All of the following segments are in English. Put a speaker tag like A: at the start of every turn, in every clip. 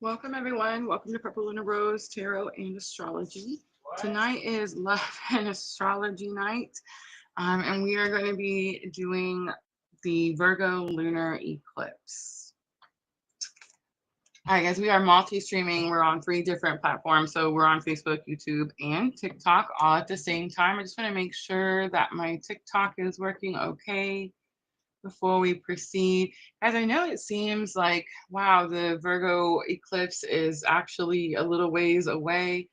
A: Welcome, everyone. Welcome to Purple Lunar Rose Tarot and Astrology. Tonight is Love and Astrology night, and we are going to be doing the Virgo Lunar Eclipse. All right, guys, we are multi-streaming. We're on 3 different platforms. So we're on Facebook, YouTube, and TikTok all at the same time. I just want to make sure that my TikTok is working okay before we proceed. As I know, it seems like, wow, the Virgo eclipse is actually a little ways away.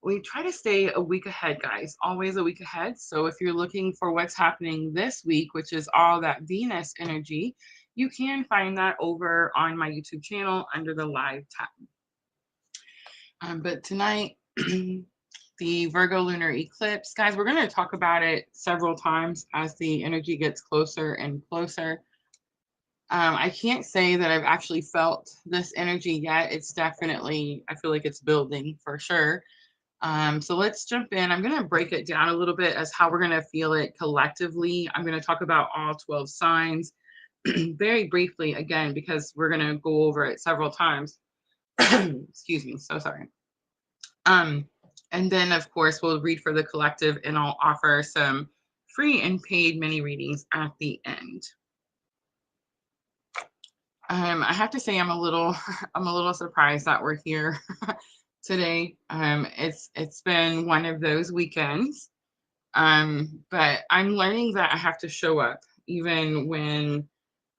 A: We try to stay a week ahead, guys, always a week ahead. So if you're looking for what's happening this week, which is all that Venus energy, you can find that over on my YouTube channel under the live tab. But tonight, the Virgo lunar eclipse, guys, we're going to talk about it several times as the energy gets closer and closer. I can't say that I've actually felt this energy yet. It's definitely, I feel like it's building for sure. So let's jump in. I'm going to break it down a little bit as how we're going to feel it collectively. I'm going to talk about all 12 signs very briefly again, because we're going to go over it several times. Excuse me. So sorry. And then, of course, we'll read for the collective, and I'll offer some free and paid mini readings at the end. I have to say I'm a little surprised that we're here today. It's been one of those weekends. But I'm learning that I have to show up even when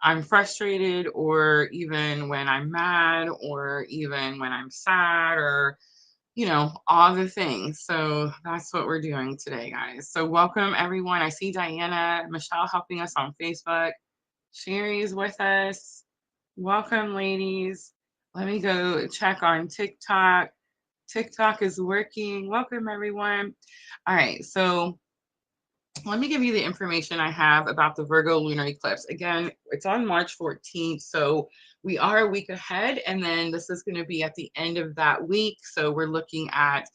A: I'm frustrated, or even when I'm mad, or even when I'm sad, or all the things. So that's what we're doing today, guys. So welcome, everyone. I see Diana, Michelle helping us on Facebook. Sherry's with us. Welcome, ladies. Let me go check on TikTok. TikTok is working. Welcome, everyone. All right. So let me give you the information I have about the Virgo lunar eclipse. Again, it's on March 14th. So we are a week ahead, and then this is going to be at the end of that week. So we're looking at,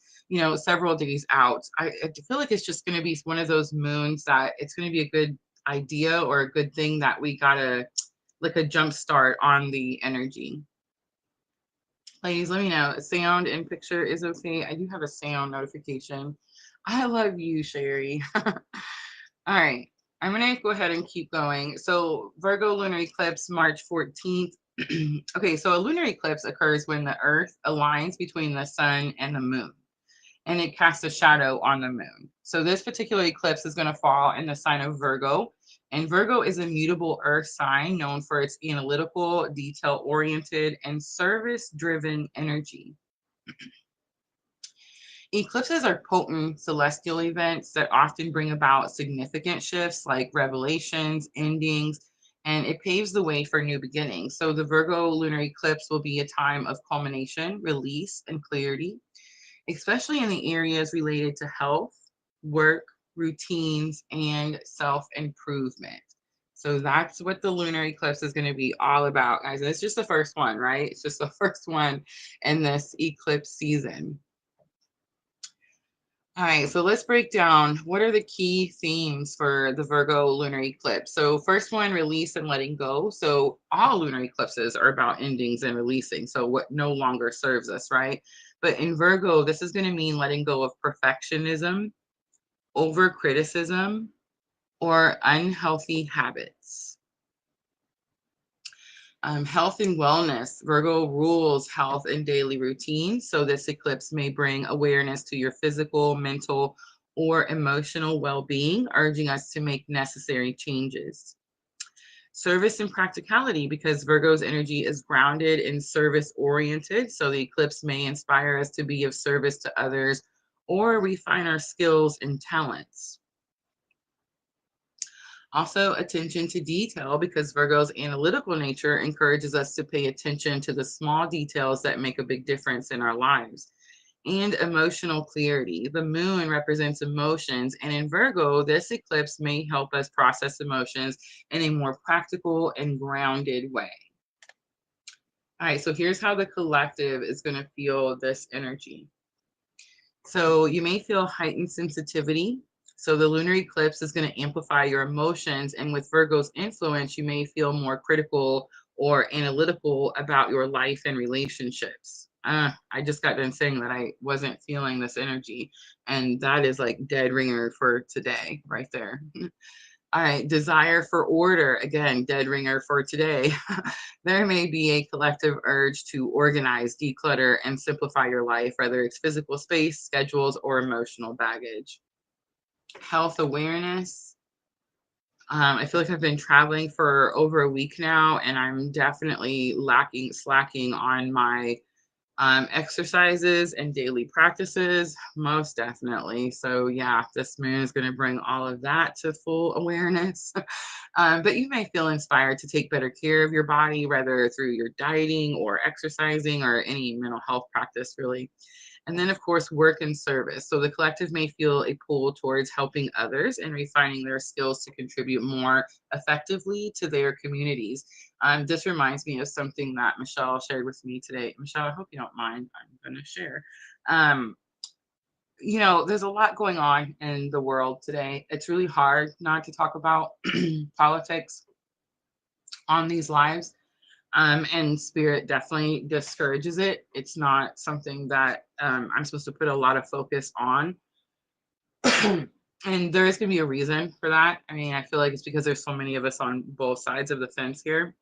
A: several days out. I feel like it's just going to be one of those moons that it's going to be a good idea or a good thing that we got to like a jump start on the energy. Ladies, let me know. Sound and picture is okay. I do have a sound notification. I love you, Sherry. All right. I'm going to go ahead and keep going. So Virgo lunar eclipse, March 14th. Okay, so a lunar eclipse occurs when the Earth aligns between the sun and the moon, and it casts a shadow on the moon. So this particular eclipse is going to fall in the sign of Virgo. And Virgo is a mutable earth sign known for its analytical, detail-oriented, and service-driven energy. Eclipses are potent celestial events that often bring about significant shifts like revelations, endings, and it paves the way for new beginnings. So the Virgo lunar eclipse will be a time of culmination, release, and clarity, especially in the areas related to health, work, routines, and self-improvement. So that's what the lunar eclipse is going to be all about, guys. And it's just the first one, right? It's just the first one in this eclipse season. All right, so let's break down what are the key themes for the Virgo lunar eclipse. So first one, release and letting go. So all lunar eclipses are about endings and releasing. So what no longer serves us, right? But in Virgo, this is going to mean letting go of perfectionism, over criticism, or unhealthy habits. Health and wellness. Virgo rules health and daily routines. So this eclipse may bring awareness to your physical, mental, or emotional well-being, urging us to make necessary changes. Service and practicality, because Virgo's energy is grounded and service-oriented. So the eclipse may inspire us to be of service to others or refine our skills and talents. Also, attention to detail, because Virgo's analytical nature encourages us to pay attention to the small details that make a big difference in our lives. And emotional clarity. The moon represents emotions, and in Virgo, this eclipse may help us process emotions in a more practical and grounded way. All right, so here's how the collective is going to feel this energy. So you may feel heightened sensitivity. So the lunar eclipse is going to amplify your emotions. And with Virgo's influence, you may feel more critical or analytical about your life and relationships. I just got done saying that I wasn't feeling this energy, and that is like dead ringer for today, right there. All right, desire for order, again, dead ringer for today. There may be a collective urge to organize, declutter, and simplify your life, whether it's physical space, schedules, or emotional baggage. Health awareness. I feel like I've been traveling for over a week now, and I'm definitely slacking on my exercises and daily practices, most definitely. So yeah, this moon is going to bring all of that to full awareness. But you may feel inspired to take better care of your body, whether through your dieting or exercising or any mental health practice, really. And then, of course, work and service. So the collective may feel a pull towards helping others and refining their skills to contribute more effectively to their communities. This reminds me of something that Michelle shared with me today. Michelle, I hope you don't mind. I'm going to share. Um, there's a lot going on in the world today. It's really hard not to talk about politics on these lives. And spirit definitely discourages it. It's not something that I'm supposed to put a lot of focus on. And there is going to be a reason for that. I mean, I feel like it's because there's so many of us on both sides of the fence here,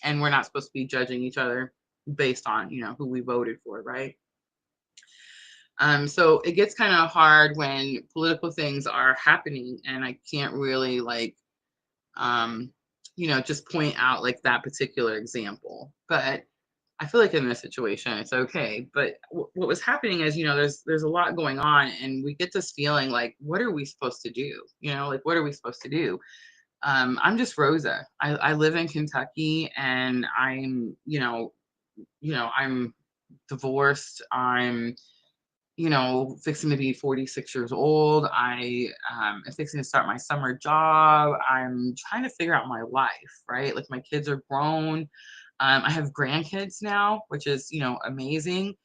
A: and we're not supposed to be judging each other based on, who we voted for, right? So it gets kind of hard when political things are happening, and I can't really um, just point out like that particular example. But I feel like in this situation, it's okay. But what was happening is, there's a lot going on, and we get this feeling like, what are we supposed to do? Like, what are we supposed to do? I'm just Rosa. I live in Kentucky, and I'm divorced. I'm fixing to be 46 years old. I am fixing to start my summer job. I'm trying to figure out my life, right? Like my kids are grown. I have grandkids now, which is, amazing.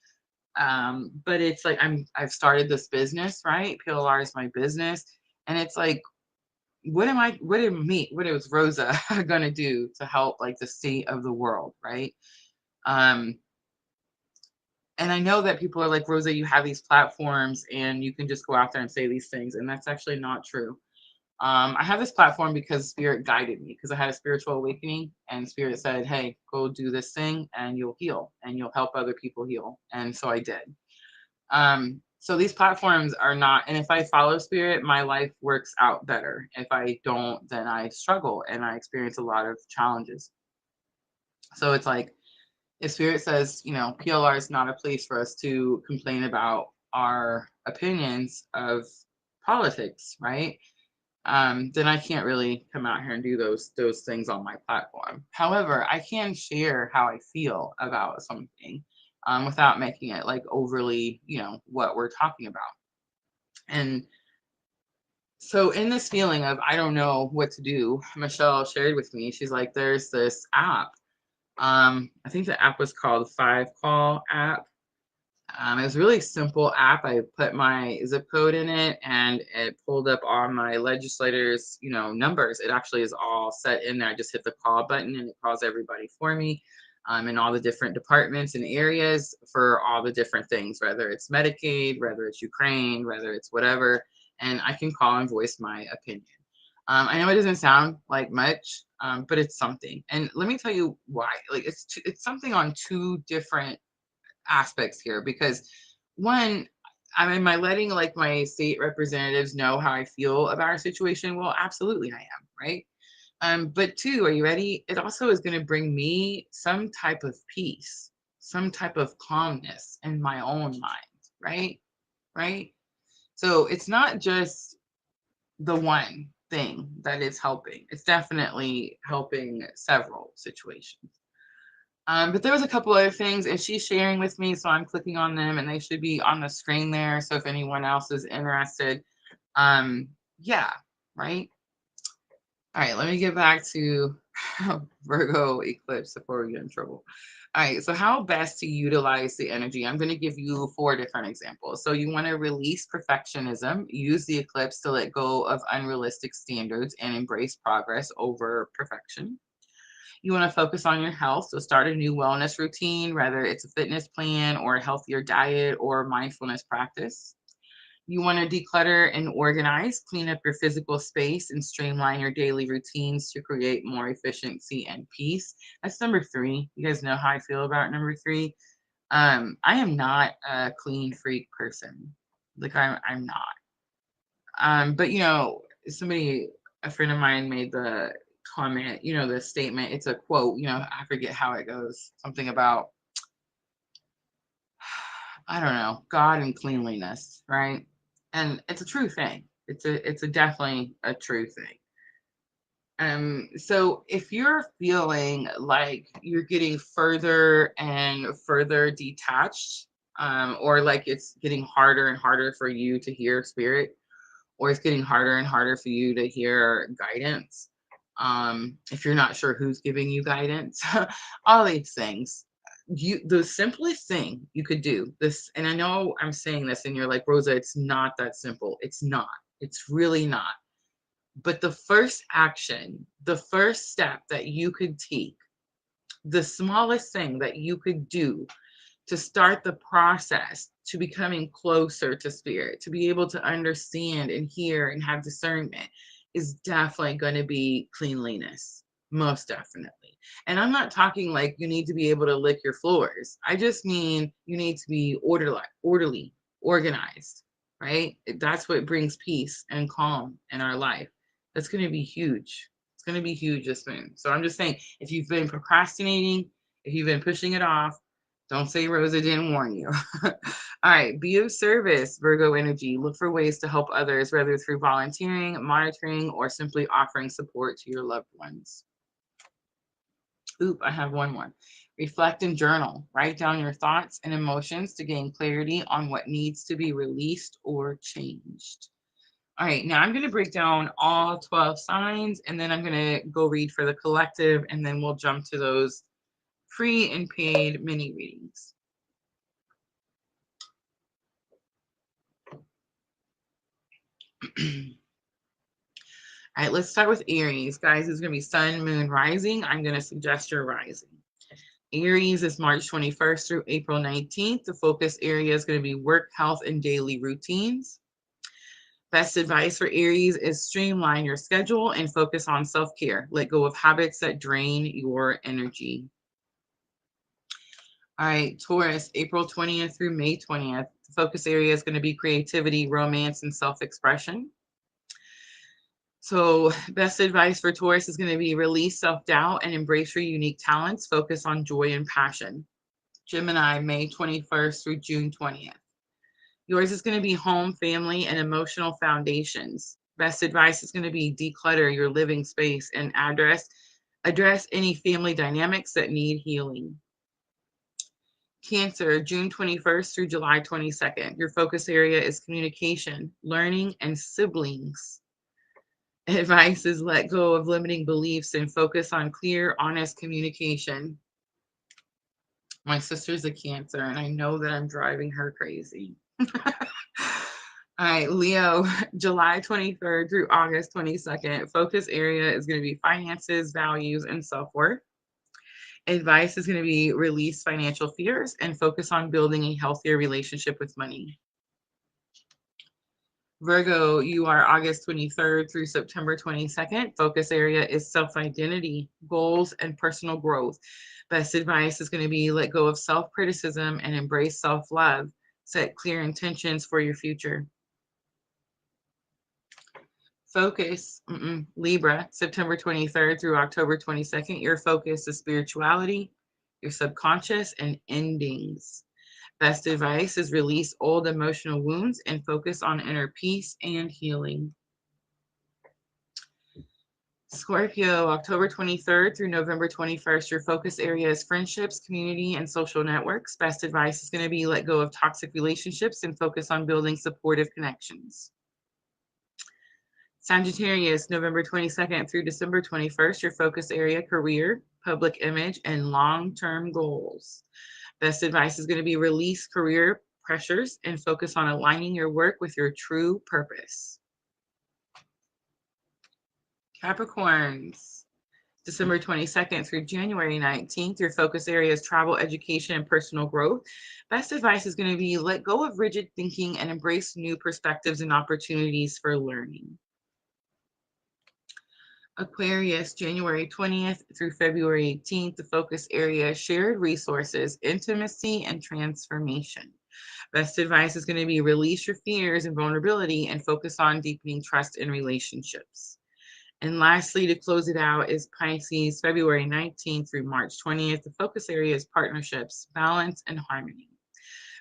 A: But it's like I've started this business, right? PLR is my business. And it's like, what is Rosa gonna do to help like the state of the world, right? Um, and I know that people are like, Rosa, you have these platforms and you can just go out there and say these things. And that's actually not true. I have this platform because Spirit guided me, because I had a spiritual awakening and Spirit said, hey, go do this thing and you'll heal and you'll help other people heal. And so I did. So these platforms are not, and if I follow Spirit, my life works out better. If I don't, then I struggle and I experience a lot of challenges. So it's like, if Spirit says, PLR is not a place for us to complain about our opinions of politics, right? Then I can't really come out here and do those things on my platform. However, I can share how I feel about something without making it like overly, what we're talking about. And so in this feeling of I don't know what to do, Michelle shared with me, she's like, there's this app. I think the app was called 5Call app. It was a really simple app. I put my zip code in it and it pulled up all my legislators, numbers. It actually is all set in there. I just hit the call button and it calls everybody for me, in all the different departments and areas for all the different things, whether it's Medicaid, whether it's Ukraine, whether it's whatever. And I can call and voice my opinion. I know it doesn't sound like much, but it's something. And let me tell you why. Like it's something on two different aspects here, because one, am I letting like my state representatives know how I feel about our situation? Well, absolutely I am, right? But two, are you ready? It also is going to bring me some type of peace, some type of calmness in my own mind, right? Right? So it's not just the one thing that is helping. It's definitely helping several situations. But there was a couple other things, and she's sharing with me, so I'm clicking on them, and they should be on the screen there. So if anyone else is interested, yeah, right. All right, let me get back to Virgo eclipse before we get in trouble. All right, so how best to utilize the energy? I'm going to give you 4 different examples. So you want to release perfectionism, use the eclipse to let go of unrealistic standards and embrace progress over perfection. You want to focus on your health, so start a new wellness routine, whether it's a fitness plan or a healthier diet or mindfulness practice. You want to declutter and organize, clean up your physical space, and streamline your daily routines to create more efficiency and peace. That's number three. You guys know how I feel about number three. I am not a clean freak person. Like I'm not. But somebody, a friend of mine made the comment, the statement, it's a quote, I forget how it goes. Something about, I don't know, God and cleanliness, right? And it's a true thing. It's a definitely a true thing. So if you're feeling like you're getting further and further detached, or like it's getting harder and harder for you to hear spirit, or it's getting harder and harder for you to hear guidance, if you're not sure who's giving you guidance, all these things, the simplest thing you could do this, and I know I'm saying this and you're like, Rosa, it's not that simple. It's not. It's really not. But the first action, the first step that you could take, the smallest thing that you could do to start the process to becoming closer to spirit, to be able to understand and hear and have discernment, is definitely going to be cleanliness. Most definitely. And I'm not talking like you need to be able to lick your floors. I just mean you need to be orderly, organized, right? That's what brings peace and calm in our life. That's going to be huge. It's going to be huge this soon. So I'm just saying, if you've been procrastinating, if you've been pushing it off, don't say Rosa didn't warn you. All right, be of service, Virgo energy. Look for ways to help others, whether through volunteering, monitoring, or simply offering support to your loved ones. Oop, I have one more. Reflect and journal. Write down your thoughts and emotions to gain clarity on what needs to be released or changed. All right, now I'm going to break down all 12 signs, and then I'm going to go read for the collective, and then we'll jump to those free and paid mini readings. All right, let's start with Aries. Guys, it's going to be Sun, Moon, Rising. I'm going to suggest your rising. Aries is March 21st through April 19th. The focus area is going to be work, health, and daily routines. Best advice for Aries is streamline your schedule and focus on self-care. Let go of habits that drain your energy. All right, Taurus, April 20th through May 20th. The focus area is going to be creativity, romance, and self-expression. So best advice for Taurus is going to be release self-doubt and embrace your unique talents. Focus on joy and passion. Gemini, May 21st through June 20th. Yours is going to be home, family, and emotional foundations. Best advice is going to be declutter your living space and address any family dynamics that need healing. Cancer, June 21st through July 22nd. Your focus area is communication, learning, and siblings. Advice is let go of limiting beliefs and focus on clear, honest communication. My sister's a Cancer, and I know that I'm driving her crazy. All right, Leo, July 23rd through August 22nd. Focus area is going to be finances, values, and self-worth. Advice is going to be release financial fears and focus on building a healthier relationship with money. Virgo, you are August 23rd through September 22nd. Focus area is self-identity, goals, and personal growth. Best advice is going to be let go of self-criticism and embrace self-love. Set clear intentions for your future. Focus, Libra, September 23rd through October 22nd. Your focus is spirituality, your subconscious, and endings. Best advice is release old emotional wounds and focus on inner peace and healing. Scorpio, October 23rd through November 21st. Your focus area is friendships, community, and social networks. Best advice is going to be let go of toxic relationships and focus on building supportive connections. Sagittarius, November 22nd through December 21st. Your focus area, career, public image, and long-term goals. Best advice is going to be release career pressures and focus on aligning your work with your true purpose. Capricorns, December 22nd through January 19th, your focus area is travel, education, and personal growth. Best advice is going to be let go of rigid thinking and embrace new perspectives and opportunities for learning. Aquarius, January 20th through February 18th, the focus area, shared resources, intimacy, and transformation. Best advice is going to be release your fears and vulnerability and focus on deepening trust in relationships. And lastly, to close it out, is Pisces, February 19th through March 20th. The focus area is partnerships, balance, and harmony.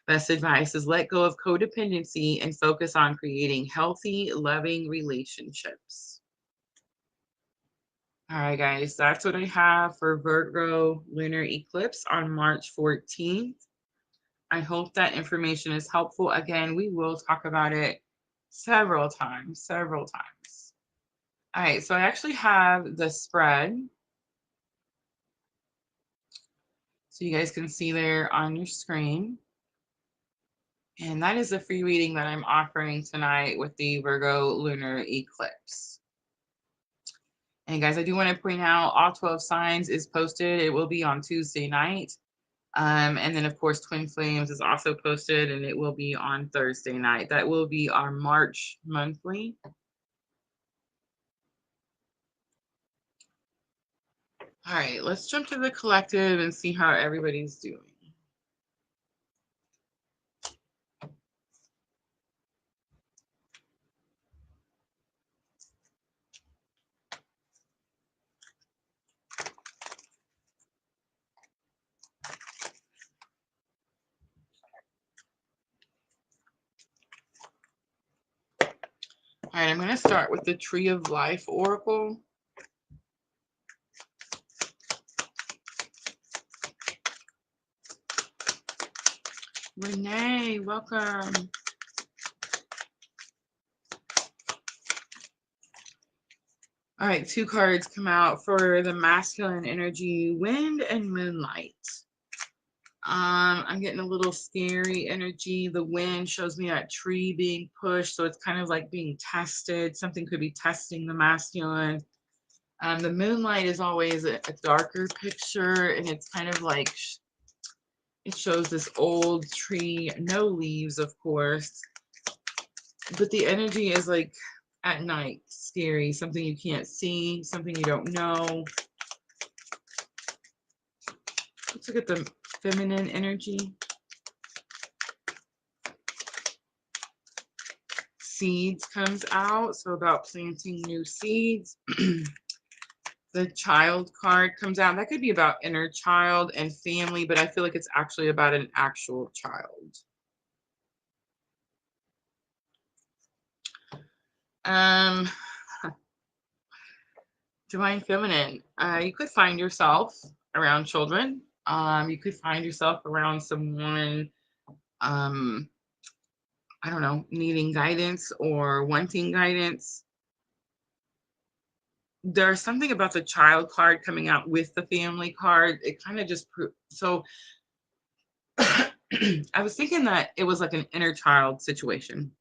A: Best advice is let go of codependency and focus on creating healthy, loving relationships. All right, guys, that's what I have for Virgo Lunar Eclipse on March 14th. I hope that information is helpful. Again, we will talk about it several times. All right, so I actually have the spread. So you guys can see there on your screen. And that is a free reading that I'm offering tonight with the Virgo Lunar Eclipse. And guys, I do want to point out all 12 signs is posted. It will be on Tuesday night. And then, of course, Twin Flames is also posted, and it will be on Thursday night. That will be our March monthly. All right, let's jump to the collective and see how everybody's doing. All right, I'm going to start with the Tree of Life Oracle. Renee, welcome. All right, 2 cards come out for the masculine energy, Wind and Moonlight. I'm getting a little scary energy. The wind shows me that tree being pushed, so it's kind of like being tested. Something could be testing the masculine. The moonlight is always a darker picture, and it's kind of like it shows this old tree, no leaves, of course, but the energy is like at night, scary, something you can't see, something you don't know. Let's look at the feminine energy. Seeds comes out, so about planting new seeds. The Child card comes out. That could be about inner child and family, but I feel like it's actually about an actual child. Divine Feminine. You could find yourself around children. You could find yourself around someone, I don't know, needing guidance or wanting guidance. There's something about the Child card coming out with the family card. It kind of just so I was thinking that it was like an inner child situation.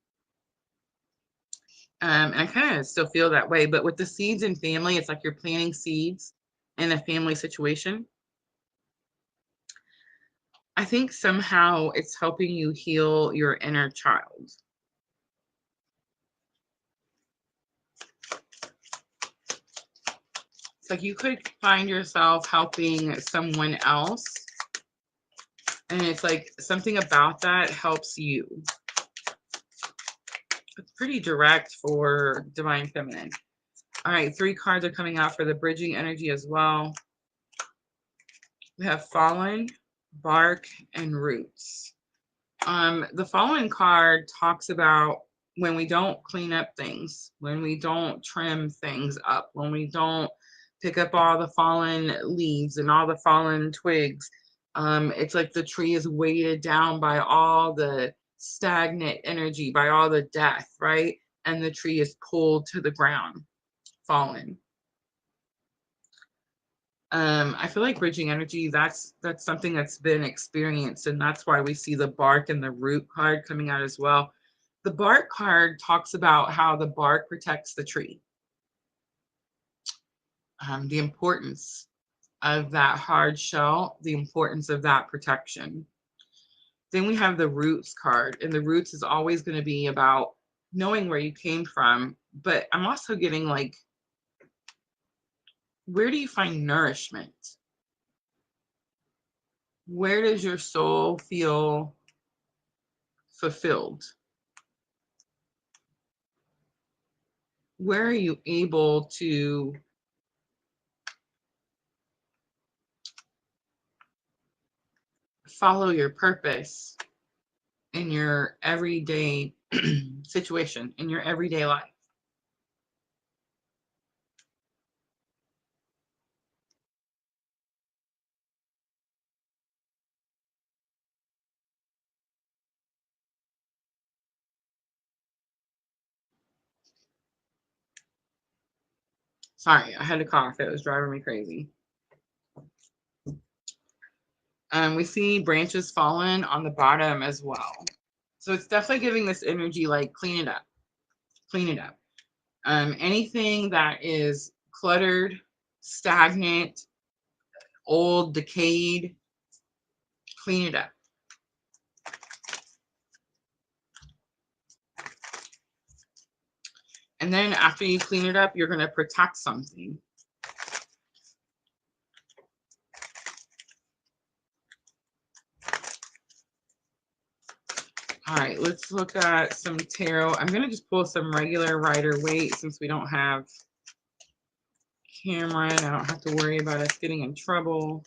A: And I kind of still feel that way, but with the seeds and family, it's like you're planting seeds in a family situation. I think somehow it's helping you heal your inner child. It's like you could find yourself helping someone else, and it's like something about that helps you. It's pretty direct for Divine Feminine. All right, 3 cards are coming out for the bridging energy as well. We have Fallen, Bark, and Roots. The Fallen card talks about when we don't clean up things, when we don't trim things up, when we don't pick up all the fallen leaves and all the fallen twigs. It's like the tree is weighted down by all the stagnant energy, by all the death, right? And the tree is pulled to the ground, fallen. I feel like bridging energy, that's something that's been experienced, and that's why we see the bark and the root card coming out as well. The bark card talks about how the bark protects the tree. the importance of that hard shell, the importance of that protection. Then we have the roots card, and the roots is always going to be about knowing where you came from. But I'm also getting like, where do you find nourishment? Where does your soul feel fulfilled? Where are you able to follow your purpose in your everyday situation, in your everyday life? Sorry, I had to cough. It was driving me crazy. We see branches fallen on the bottom as well. So it's definitely giving this energy like clean it up, clean it up. Anything that is cluttered, stagnant, old, decayed, clean it up. And then after you clean it up, you're going to protect something. All right, let's look at some tarot. I'm going to just pull some regular Rider-Waite since we don't have camera and I don't have to worry about us getting in trouble.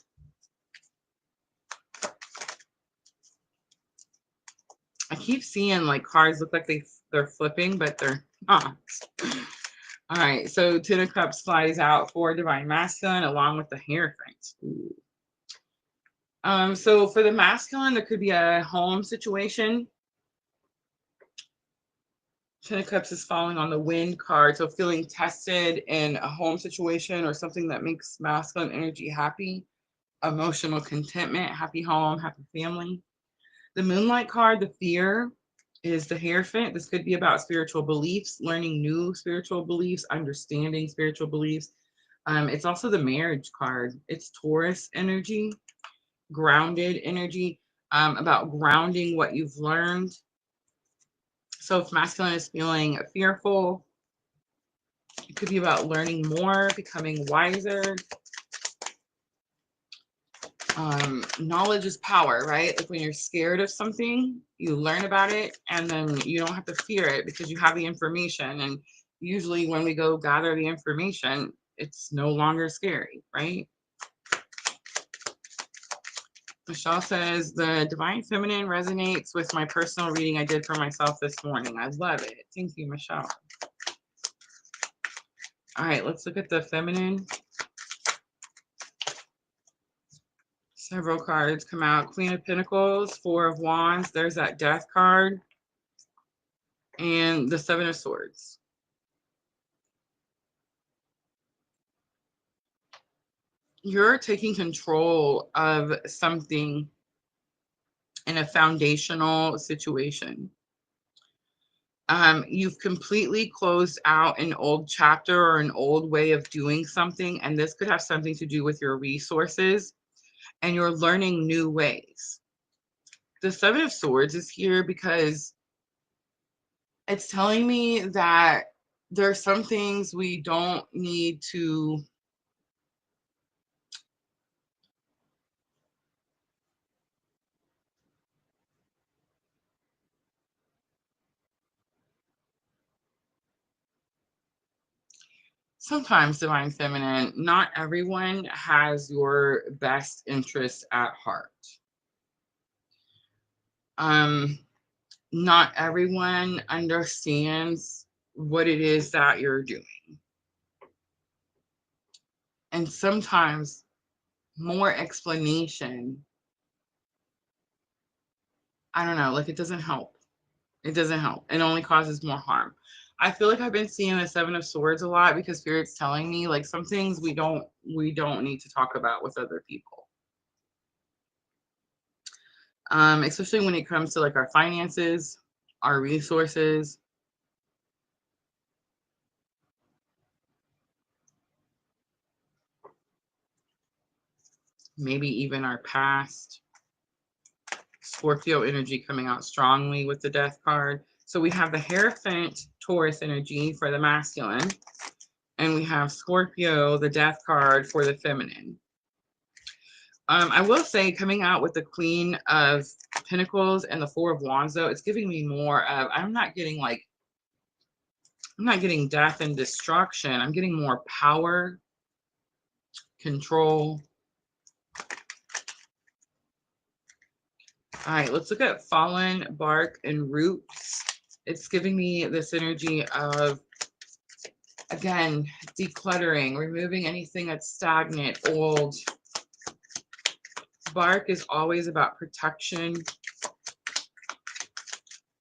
A: I keep seeing like cards look like they're flipping, but they're not. All right, so Ten of Cups flies out for Divine Masculine along with the Hierophant. So for the masculine, there could be a home situation. Ten of Cups is falling on the Wind card, so feeling tested in a home situation or something that makes masculine energy happy, emotional contentment, happy home, happy family. The Moonlight card, the Fear, is the Hierophant. This could be about spiritual beliefs, learning new spiritual beliefs, understanding spiritual beliefs. It's also the Marriage card. It's Taurus energy, grounded energy, about grounding what you've learned. So if masculine is feeling fearful, it could be about learning more, becoming wiser. Knowledge is power, right? Like when you're scared of something, you learn about it and then you don't have to fear it because you have the information. And usually when we go gather the information, it's no longer scary, right? Michelle says, the Divine Feminine resonates with my personal reading I did for myself this morning. I love it. Thank you, Michelle. All right, let's look at the feminine. Several cards come out. Queen of Pentacles, Four of Wands. There's that Death card. And the Seven of Swords. You're taking control of something in a foundational situation. You've completely closed out an old chapter or an old way of doing something, and this could have something to do with your resources, and you're learning new ways. The Seven of Swords is here because it's telling me that there are some things we don't need to sometimes, Divine Feminine, not everyone has your best interest at heart. Not everyone understands what it is that you're doing. And sometimes more explanation, I don't know, like it doesn't help. It doesn't help. It only causes more harm. I feel like I've been seeing the Seven of Swords a lot because Spirit's telling me like some things we don't need to talk about with other people. Especially when it comes to like our finances, our resources. maybe even our past. Scorpio energy coming out strongly with the Death card. So we have the Hierophant Taurus energy for the masculine, and we have Scorpio, the Death card for the feminine. I will say, coming out with the Queen of Pentacles and the Four of Wands, though, it's giving me more of, I'm not getting death and destruction. I'm getting more power, control. All right, let's look at fallen bark and roots. It's giving me this energy of, again, decluttering, removing anything that's stagnant, old. Bark is always about protection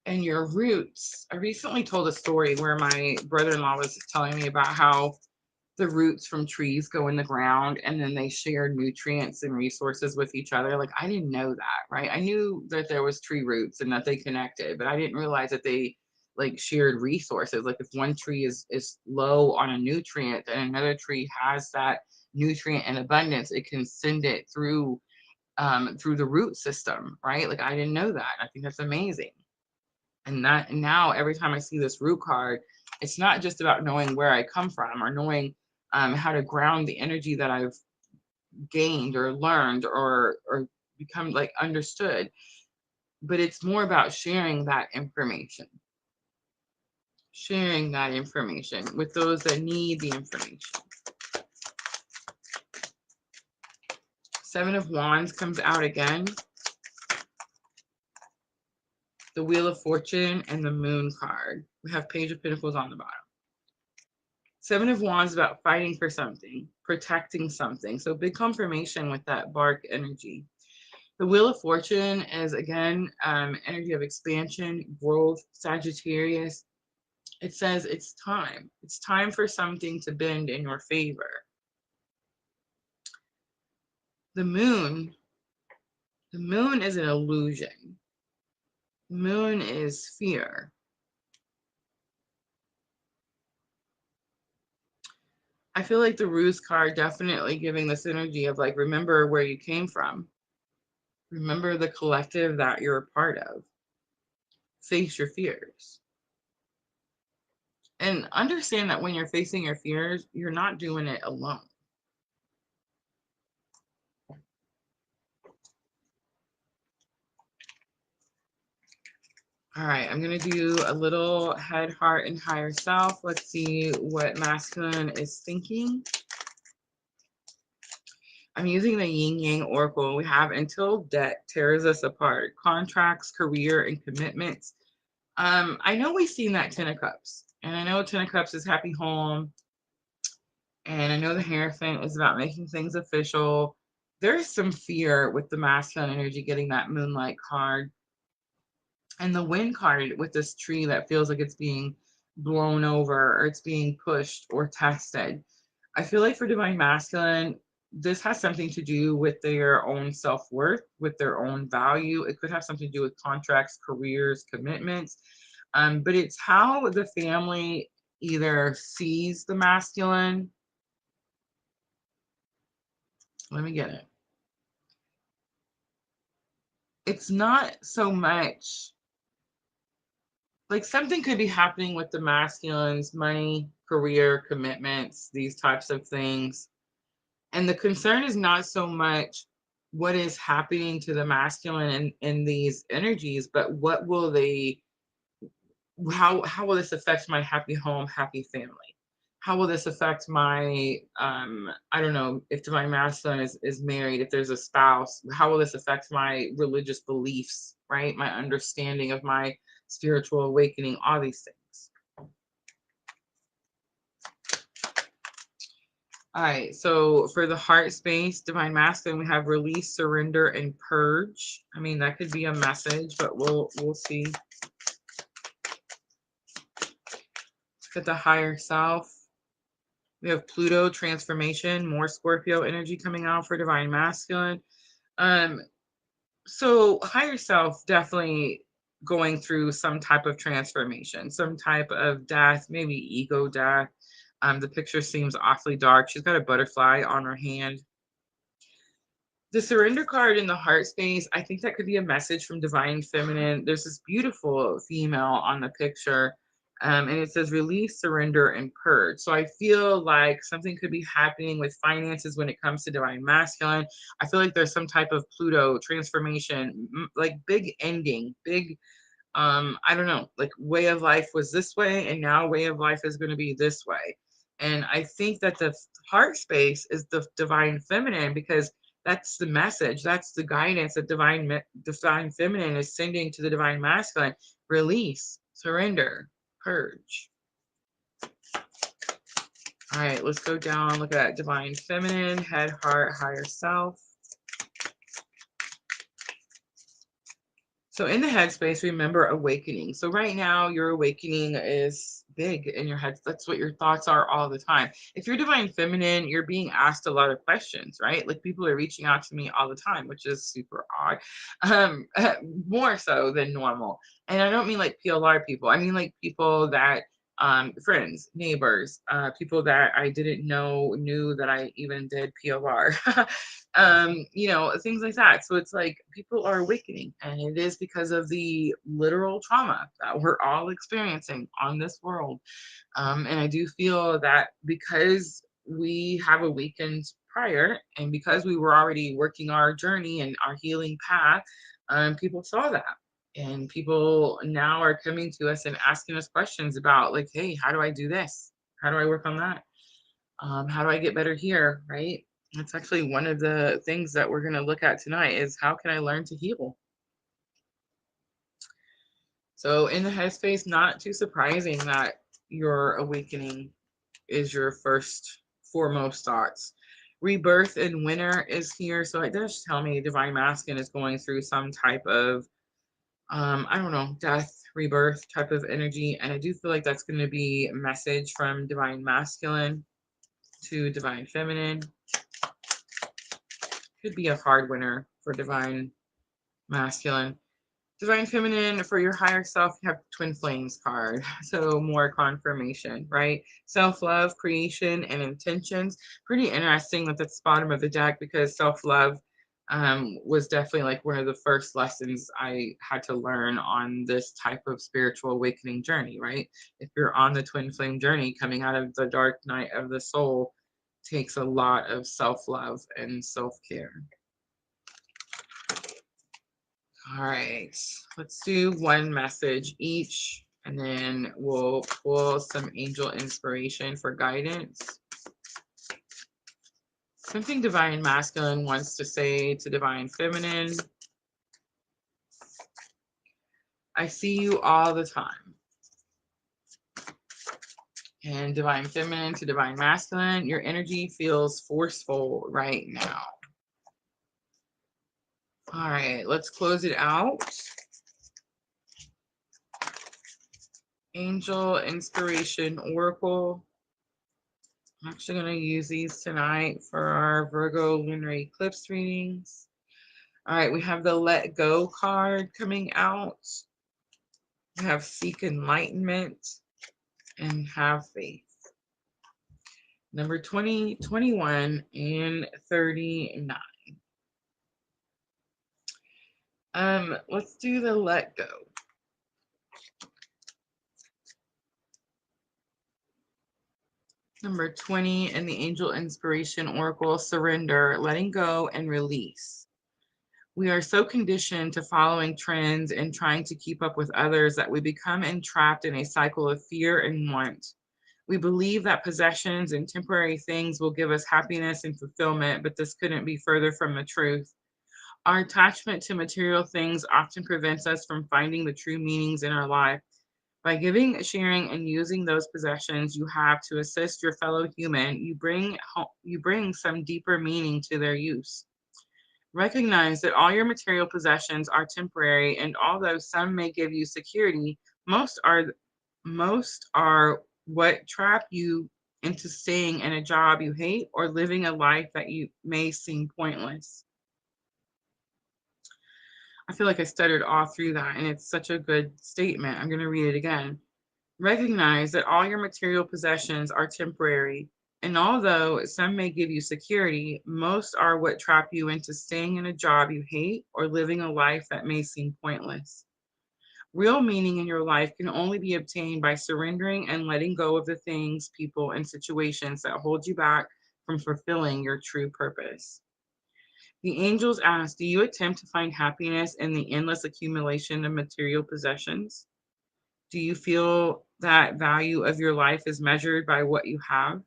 A: and your roots. I recently told a story where my brother-in-law was telling me about how the roots from trees go in the ground and then they share nutrients and resources with each other. Like, I didn't know that, right? I knew that there was tree roots and that they connected, but I didn't realize that they like shared resources. Like, if one tree is low on a nutrient and another tree has that nutrient in abundance, it can send it through the root system, right? Like, I didn't know that. I think that's amazing. And now every time I see this root card, it's not just about knowing where I come from or knowing how to ground the energy that I've gained or learned or become like understood, but it's more about sharing that information with those that need the information. Seven of Wands comes out again. The Wheel of Fortune and the Moon card. We have Page of Pentacles on the bottom. Seven of Wands about fighting for something, protecting something. So big confirmation with that bark energy. The Wheel of Fortune is, again, energy of expansion, growth, Sagittarius. It says it's time. It's time for something to bend in your favor. The moon is an illusion. Moon is fear. I feel like the Ruse card definitely giving this energy of like, remember where you came from. Remember the collective that you're a part of. Face your fears. And understand that when you're facing your fears, you're not doing it alone. All right, I'm going to do a little head, heart, and higher self. Let's see what masculine is thinking. I'm using the Yin Yang Oracle. We have until debt tears us apart. Contracts, career, and commitments. I know we've seen that 10 of Cups. And I know 10 of Cups is happy home. And I know the Hierophant is about making things official. There's some fear with the masculine energy getting that Moonlight card. And the Wind card with this tree that feels like it's being blown over or it's being pushed or tested. I feel like for Divine Masculine, this has something to do with their own self-worth, with their own value. It could have something to do with contracts, careers, commitments. But it's how the family either sees the masculine. Let me get it. It's not so much like something could be happening with the masculines, money, career, commitments, these types of things. And the concern is not so much what is happening to the masculine in these energies, but what will they, how will this affect my happy home, happy family? How will this affect my, I don't know, if my masculine is married, if there's a spouse, how will this affect my religious beliefs, right? My understanding of my spiritual awakening, all these things. All right, so for the heart space, Divine Masculine, we have release, surrender, and purge. I mean, that could be a message, but we'll see. Look at the higher self. We have Pluto transformation, more Scorpio energy coming out for Divine Masculine. So higher self definitely going through some type of transformation, some type of death, maybe ego death. The picture seems awfully dark. She's got a butterfly on her hand. The surrender card in the heart space, I think that could be a message from divine feminine. There's this beautiful female on the picture, and it says release, surrender, and purge. So I feel like something could be happening with finances when it comes to divine masculine. I feel like there's some type of Pluto transformation, like big ending, big I don't know, like way of life was this way and now way of life is going to be this way. And I think that the heart space is the divine feminine, because that's the message, that's the guidance that divine feminine is sending to the divine masculine. Release, surrender, purge. All right, let's go down, look at that divine feminine, head, heart, higher self. So in the headspace, remember awakening. So right now, your awakening is big in your head. That's what your thoughts are all the time. If you're divine feminine, you're being asked a lot of questions, right? Like people are reaching out to me all the time, which is super odd, um, more so than normal. And I don't mean like PLR people. I mean like people that friends, neighbors, people that I didn't know knew that I even did PLR. Things like that. So it's like people are awakening, and it is because of the literal trauma that we're all experiencing on this world. And I do feel that because we have awakened prior, and because we were already working our journey and our healing path, people saw that. And people now are coming to us and asking us questions about, like, hey, how do I do this? How do I work on that? How do I get better here? Right? That's actually one of the things that we're going to look at tonight is how can I learn to heal? So in the headspace, not too surprising that your awakening is your first foremost thoughts. Rebirth and winter is here. So it does tell me divine masculine is going through some type of, I don't know, death, rebirth type of energy. And I do feel like that's going to be a message from divine masculine to divine feminine. Could be a hard winner for divine masculine. Divine feminine, for your higher self, you have twin flames card. So more confirmation, right? Self-love, creation, and intentions. Pretty interesting that that's the bottom of the deck, because self-love was definitely like one of the first lessons I had to learn on this type of spiritual awakening journey, right? If you're on the twin flame journey, coming out of the dark night of the soul takes a lot of self-love and self-care. All right, let's do one message each, and then we'll pull some angel inspiration for guidance. Something divine masculine wants to say to divine feminine. I see you all the time. And divine feminine to divine masculine, your energy feels forceful right now. All right, let's close it out. Angel Inspiration Oracle. I'm actually going to use these tonight for our Virgo Lunar Eclipse readings. All right, we have the Let Go card coming out. We have Seek Enlightenment and Have Faith. Number 20, 21, and 39. Let's do the Let Go. Number 20 and the Angel Inspiration Oracle, surrender, letting go, and release. We are so conditioned to following trends and trying to keep up with others that we become entrapped in a cycle of fear and want. We believe that possessions and temporary things will give us happiness and fulfillment, but this couldn't be further from the truth. Our attachment to material things often prevents us from finding the true meanings in our life. By giving, sharing, and using those possessions you have to assist your fellow human, you bring some deeper meaning to their use. Recognize that all your material possessions are temporary, and although some may give you security, most are what trap you into staying in a job you hate or living a life that you may seem pointless. I feel like I stuttered all through that, and it's such a good statement. I'm going to read it again. Recognize that all your material possessions are temporary, And although some may give you security, most are what trap you into staying in a job you hate or living a life that may seem pointless. Real meaning in your life can only be obtained by surrendering and letting go of the things, people, and situations that hold you back from fulfilling your true purpose. The angels ask, do you attempt to find happiness in the endless accumulation of material possessions? Do you feel that value of your life is measured by what you have?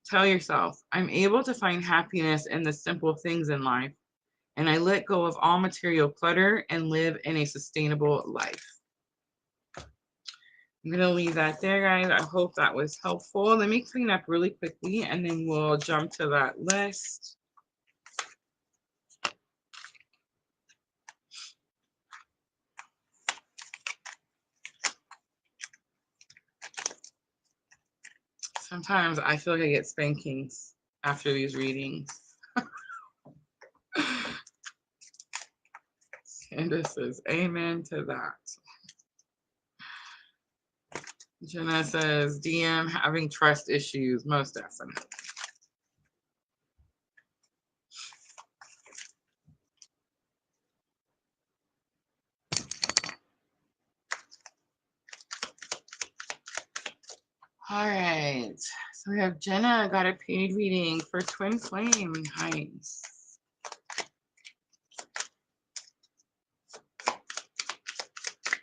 A: Tell yourself, I'm able to find happiness in the simple things in life, and I let go of all material clutter and live in a sustainable life. I'm going to leave that there, guys. I hope that was helpful. Let me clean up really quickly, and then we'll jump to that list. Sometimes I feel like I get spankings after these readings. Candace says, amen to that. Jenna says, DM having trust issues, most definitely. All right. So we have Jenna got a paid reading for Twin Flame. Nice.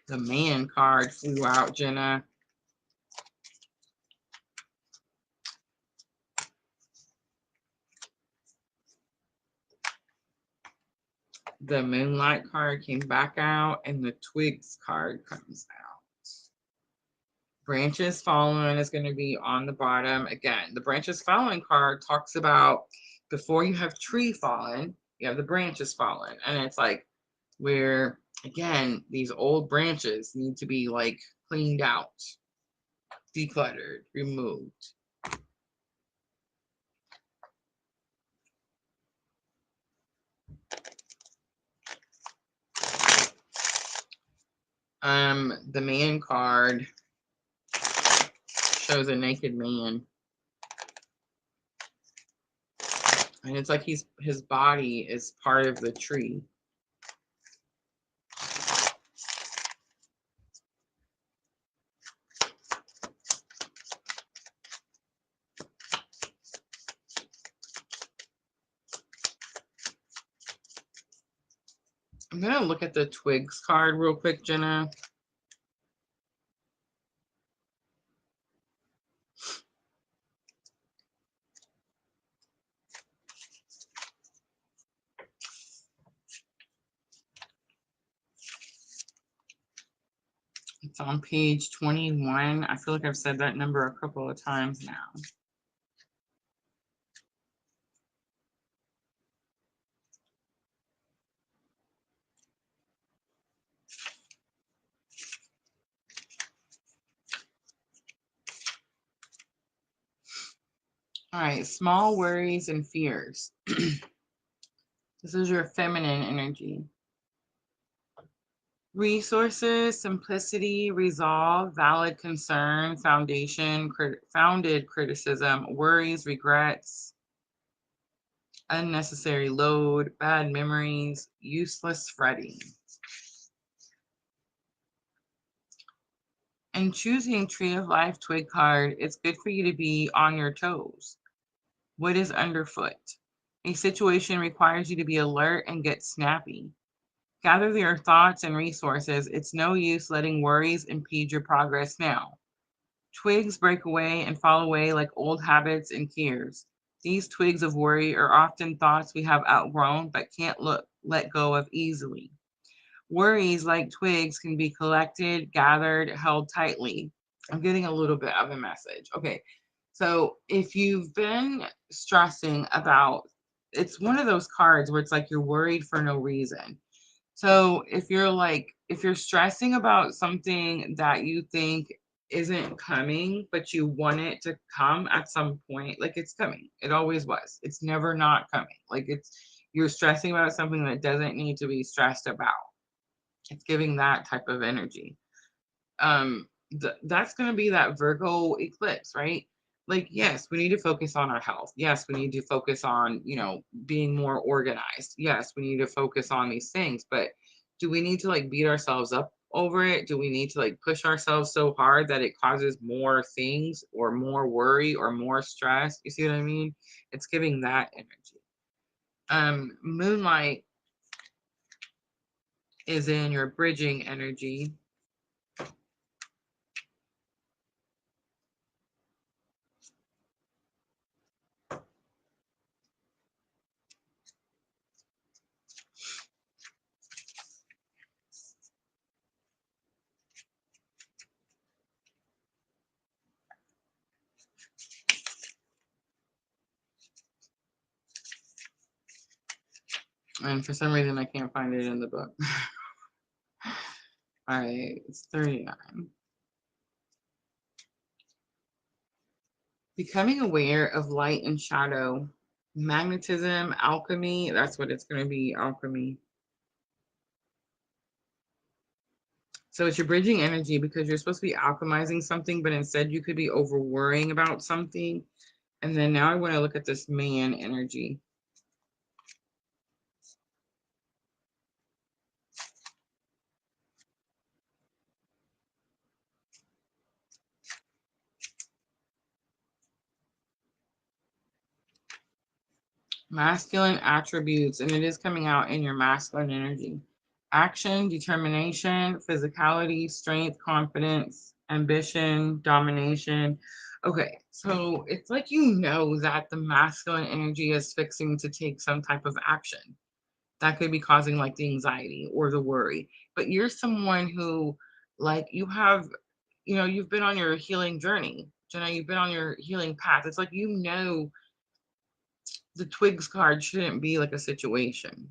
A: The man card flew out, Jenna. The Moonlight card came back out, and the Twigs card comes out. Branches fallen is going to be on the bottom. Again, the branches fallen card talks about before you have tree fallen, you have the branches fallen. And it's like where, again, these old branches need to be like cleaned out, decluttered, removed. The man card shows a naked man. And it's like his body is part of the tree. I'm going to look at the Twigs card real quick, Jenna. It's on page 21. I feel like I've said that number a couple of times now. All right, small worries and fears. This is your feminine energy. Resources, simplicity, resolve, valid concern, founded criticism, worries, regrets, unnecessary load, bad memories, useless fretting. And choosing Tree of Life Twig card, it's good for you to be on your toes. What is underfoot? A situation requires you to be alert and get snappy. Gather your thoughts and resources. It's no use letting worries impede your progress now. Twigs break away and fall away like old habits and fears. These twigs of worry are often thoughts we have outgrown but can't let go of easily. Worries, like twigs, can be collected, gathered, held tightly. I'm getting a little bit of a message. Okay, so if you've been stressing about, it's one of those cards where it's like you're worried for no reason. So if you're stressing about something that you think isn't coming, but you want it to come at some point, like it's coming. It always was. It's never not coming. Like you're stressing about something that doesn't need to be stressed about. It's giving that type of energy. That's going to be that Virgo eclipse, right? like, yes, we need to focus on our health. Yes, we need to focus on, being more organized. Yes, we need to focus on these things, but do we need to like beat ourselves up over it? Do we need to like push ourselves so hard that it causes more things or more worry or more stress? You see what I mean? It's giving that energy. Moonlight is in your bridging energy. And for some reason, I can't find it in the book. All right, it's 39. Becoming aware of light and shadow, magnetism, alchemy. That's what it's going to be, alchemy. So it's your bridging energy because you're supposed to be alchemizing something, but instead you could be over worrying about something. And then now I want to look at this man energy. Masculine attributes, and it is coming out in your masculine energy. Action, determination, physicality, strength, confidence, ambition, domination. Okay, so it's like that the masculine energy is fixing to take some type of action that could be causing like the anxiety or the worry. But you're someone who, like, you've been on your healing journey. Jenna, you've been on your healing path. It's like the Twigs card shouldn't be like a situation.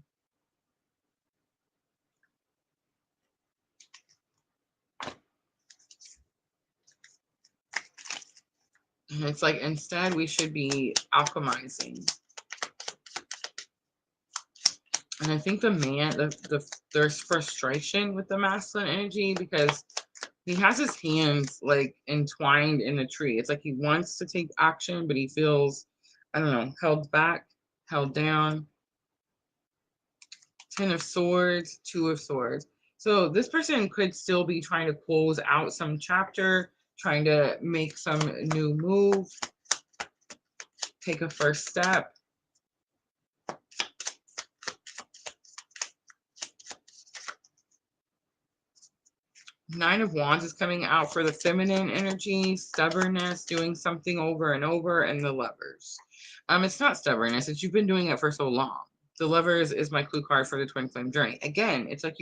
A: And it's like instead we should be alchemizing. And I think there's frustration with the masculine energy because he has his hands like entwined in a tree. It's like he wants to take action, but he feels, I don't know, held back, held down. 10 of Swords, 2 of Swords. So this person could still be trying to close out some chapter, trying to make some new move, take a first step. Nine of Wands is coming out for the feminine energy, stubbornness, doing something over and over, and the Lovers. It's not stubbornness, it's you've been doing it for so long. The Lovers is my clue card for the twin flame journey. Again, it's like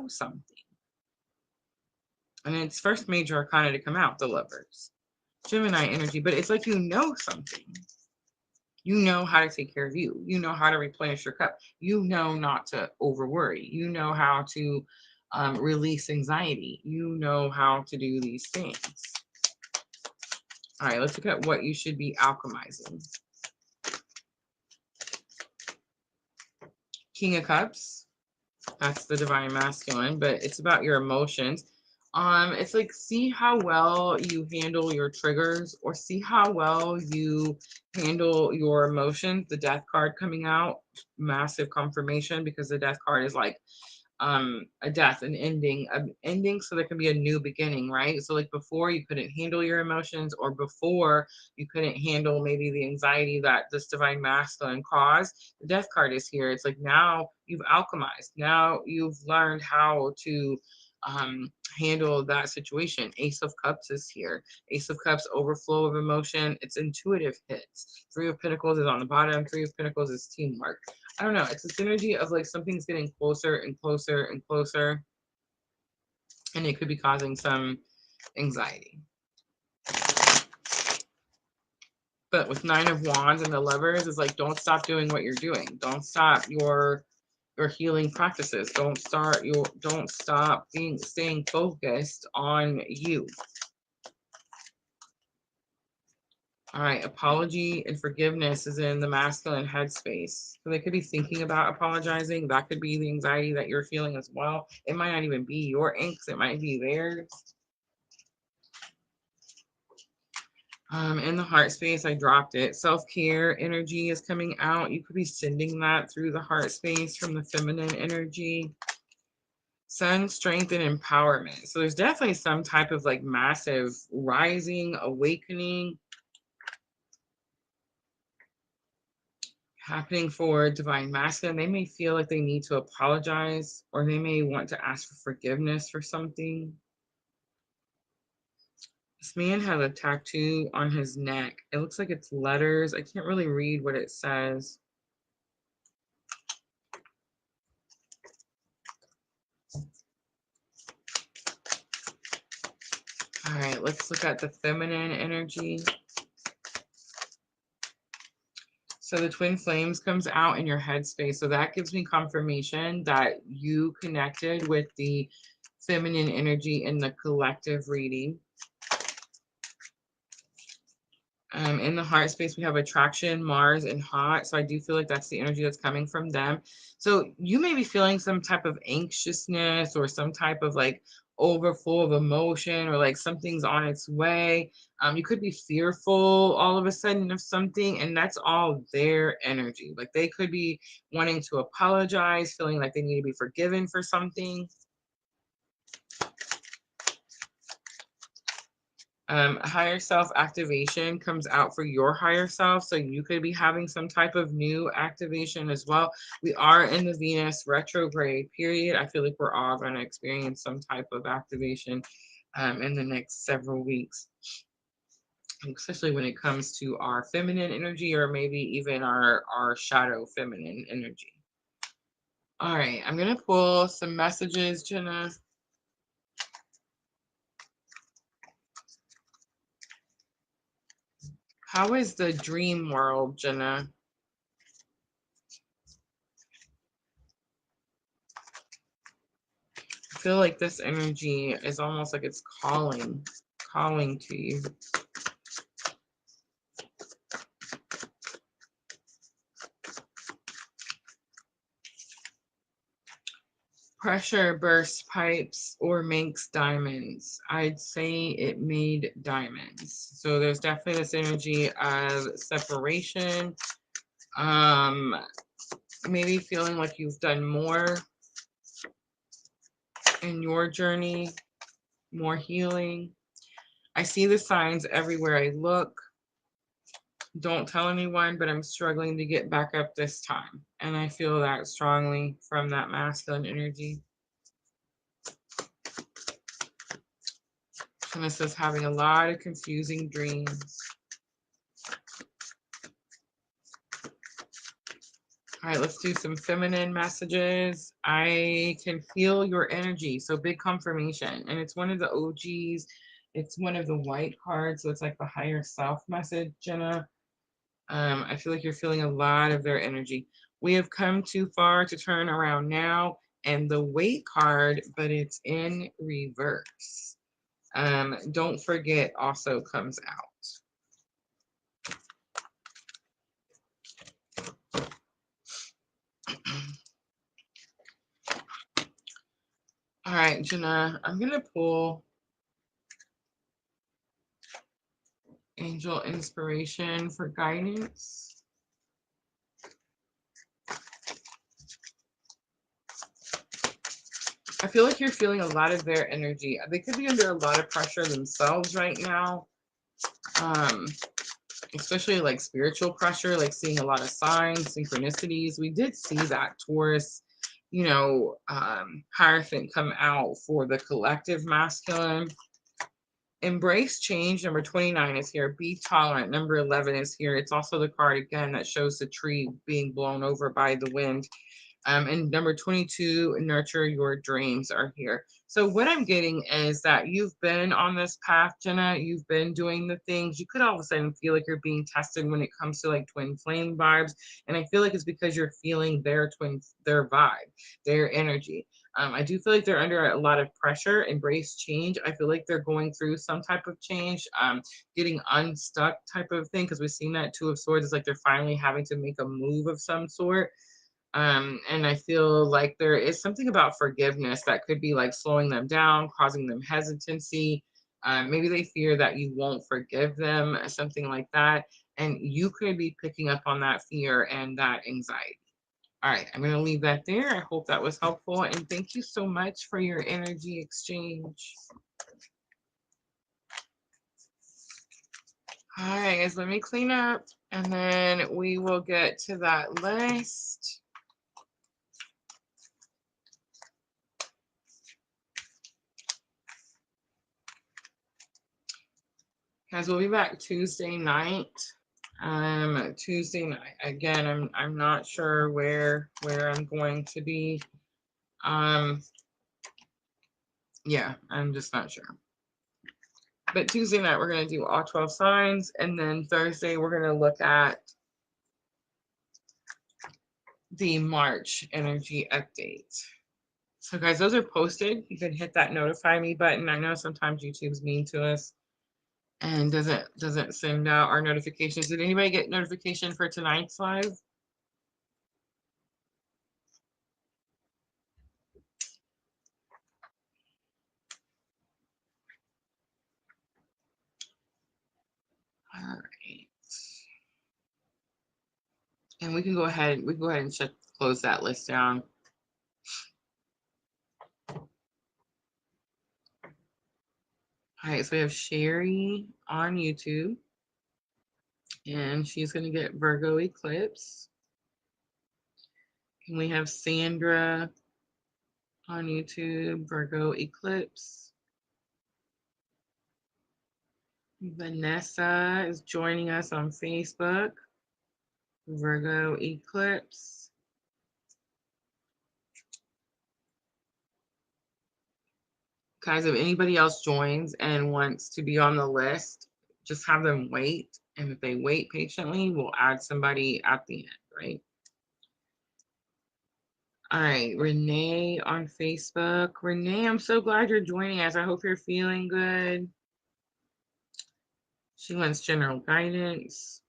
A: something. And it's first major arcana to come out, the Lovers. Gemini energy, but it's like something. You know how to take care of you. You know how to replenish your cup. You know not to over worry. You know how to release anxiety. You know how to do these things. All right, let's look at what you should be alchemizing. King of Cups. That's the divine masculine, but it's about your emotions. It's like, see how well you handle your triggers or see how well you handle your emotions. The Death card coming out, massive confirmation because the Death card is like a death, an ending, so there can be a new beginning, right? So like before you couldn't handle your emotions, or before you couldn't handle maybe the anxiety that this divine masculine caused. The Death card is here. It's like now you've alchemized, now you've learned how to handle that situation. Ace of Cups is here. Ace of Cups, overflow of emotion. It's intuitive hits. Three of Pentacles is on the bottom. Three of Pentacles is teamwork. I don't know. It's a synergy of like something's getting closer and closer and closer, and it could be causing some anxiety. But with Nine of Wands and the Lovers, it's like, don't stop doing what you're doing. Don't stop your healing practices. Don't stop staying focused on you. All right, apology and forgiveness is in the masculine headspace. So they could be thinking about apologizing. That could be the anxiety that you're feeling as well. It might not even be your angst, it might be theirs. In the heart space, I dropped it. Self-care energy is coming out. You could be sending that through the heart space from the feminine energy. Sun, strength, and empowerment. So there's definitely some type of like massive rising, awakening happening for divine masculine. They may feel like they need to apologize, or they may want to ask for forgiveness for something. This man has a tattoo on his neck. It looks like it's letters. I can't really read what it says. All right, let's look at the feminine energy. So the twin flames comes out in your headspace. So that gives me confirmation that you connected with the feminine energy in the collective reading. In the heart space, we have attraction, Mars, and hot. So I do feel like that's the energy that's coming from them. So you may be feeling some type of anxiousness or some type of like overflow of emotion, or like something's on its way. You could be fearful all of a sudden of something, and that's all their energy. Like they could be wanting to apologize, feeling like they need to be forgiven for something. Higher self activation comes out for your higher self. So you could be having some type of new activation as well. We are in the Venus retrograde period. I feel like we're all going to experience some type of activation in the next several weeks, especially when it comes to our feminine energy, or maybe even our shadow feminine energy. All right, I'm going to pull some messages, Jenna. How is the dream world, Jenna? I feel like this energy is almost like it's calling to you. Pressure bursts pipes or makes diamonds. I'd say it made diamonds. So there's definitely this energy of separation. Maybe feeling like you've done more in your journey, more healing. I see the signs everywhere I look. Don't tell anyone, but I'm struggling to get back up this time. And I feel that strongly from that masculine energy. And this is having a lot of confusing dreams. All right, let's do some feminine messages. I can feel your energy. So big confirmation. And it's one of the OGs. It's one of the white cards. So it's like the higher self message, Jenna. I feel like you're feeling a lot of their energy. We have come too far to turn around now. And the weight card, but it's in reverse. Don't forget also comes out. All right, Jenna, I'm going to pull angel inspiration for guidance. I feel like you're feeling a lot of their energy. They could be under a lot of pressure themselves right now, especially like spiritual pressure, like seeing a lot of signs, synchronicities. We did see that Taurus, Hierophant come out for the collective masculine. Embrace change, number 29 is here. Be tolerant, number 11 is here. It's also the card again that shows the tree being blown over by the wind. And number 22, nurture your dreams are here. So what I'm getting is that you've been on this path, Jenna. You've been doing the things. You could all of a sudden feel like you're being tested when it comes to like twin flame vibes. And I feel like it's because you're feeling their vibe, their energy. I do feel like they're under a lot of pressure. Embrace change. I feel like they're going through some type of change, getting unstuck type of thing, because we've seen that Two of Swords is like they're finally having to make a move of some sort. And I feel like there is something about forgiveness that could be like slowing them down, causing them hesitancy. Maybe they fear that you won't forgive them, something like that. And you could be picking up on that fear and that anxiety. All right, I'm going to leave that there. I hope that was helpful. And thank you so much for your energy exchange. All right, guys, let me clean up and then we will get to that list. Guys, we'll be back Tuesday night. Tuesday night. Again, I'm not sure where I'm going to be. Yeah, I'm just not sure. But Tuesday night we're gonna do all 12 signs, and then Thursday we're gonna look at the March energy update. So guys, those are posted. You can hit that notify me button. I know sometimes YouTube's mean to us and doesn't send out our notifications. Did anybody get notification for tonight's live? All right. And we can go ahead and close that list down. All right, so we have Sherry on YouTube, and she's going to get Virgo Eclipse. And we have Sandra on YouTube, Virgo Eclipse. Vanessa is joining us on Facebook, Virgo Eclipse. Guys, if anybody else joins and wants to be on the list, just have them wait. And if they wait patiently, we'll add somebody at the end, right? All right, Renee on Facebook. Renee, I'm so glad you're joining us. I hope you're feeling good. She wants general guidance.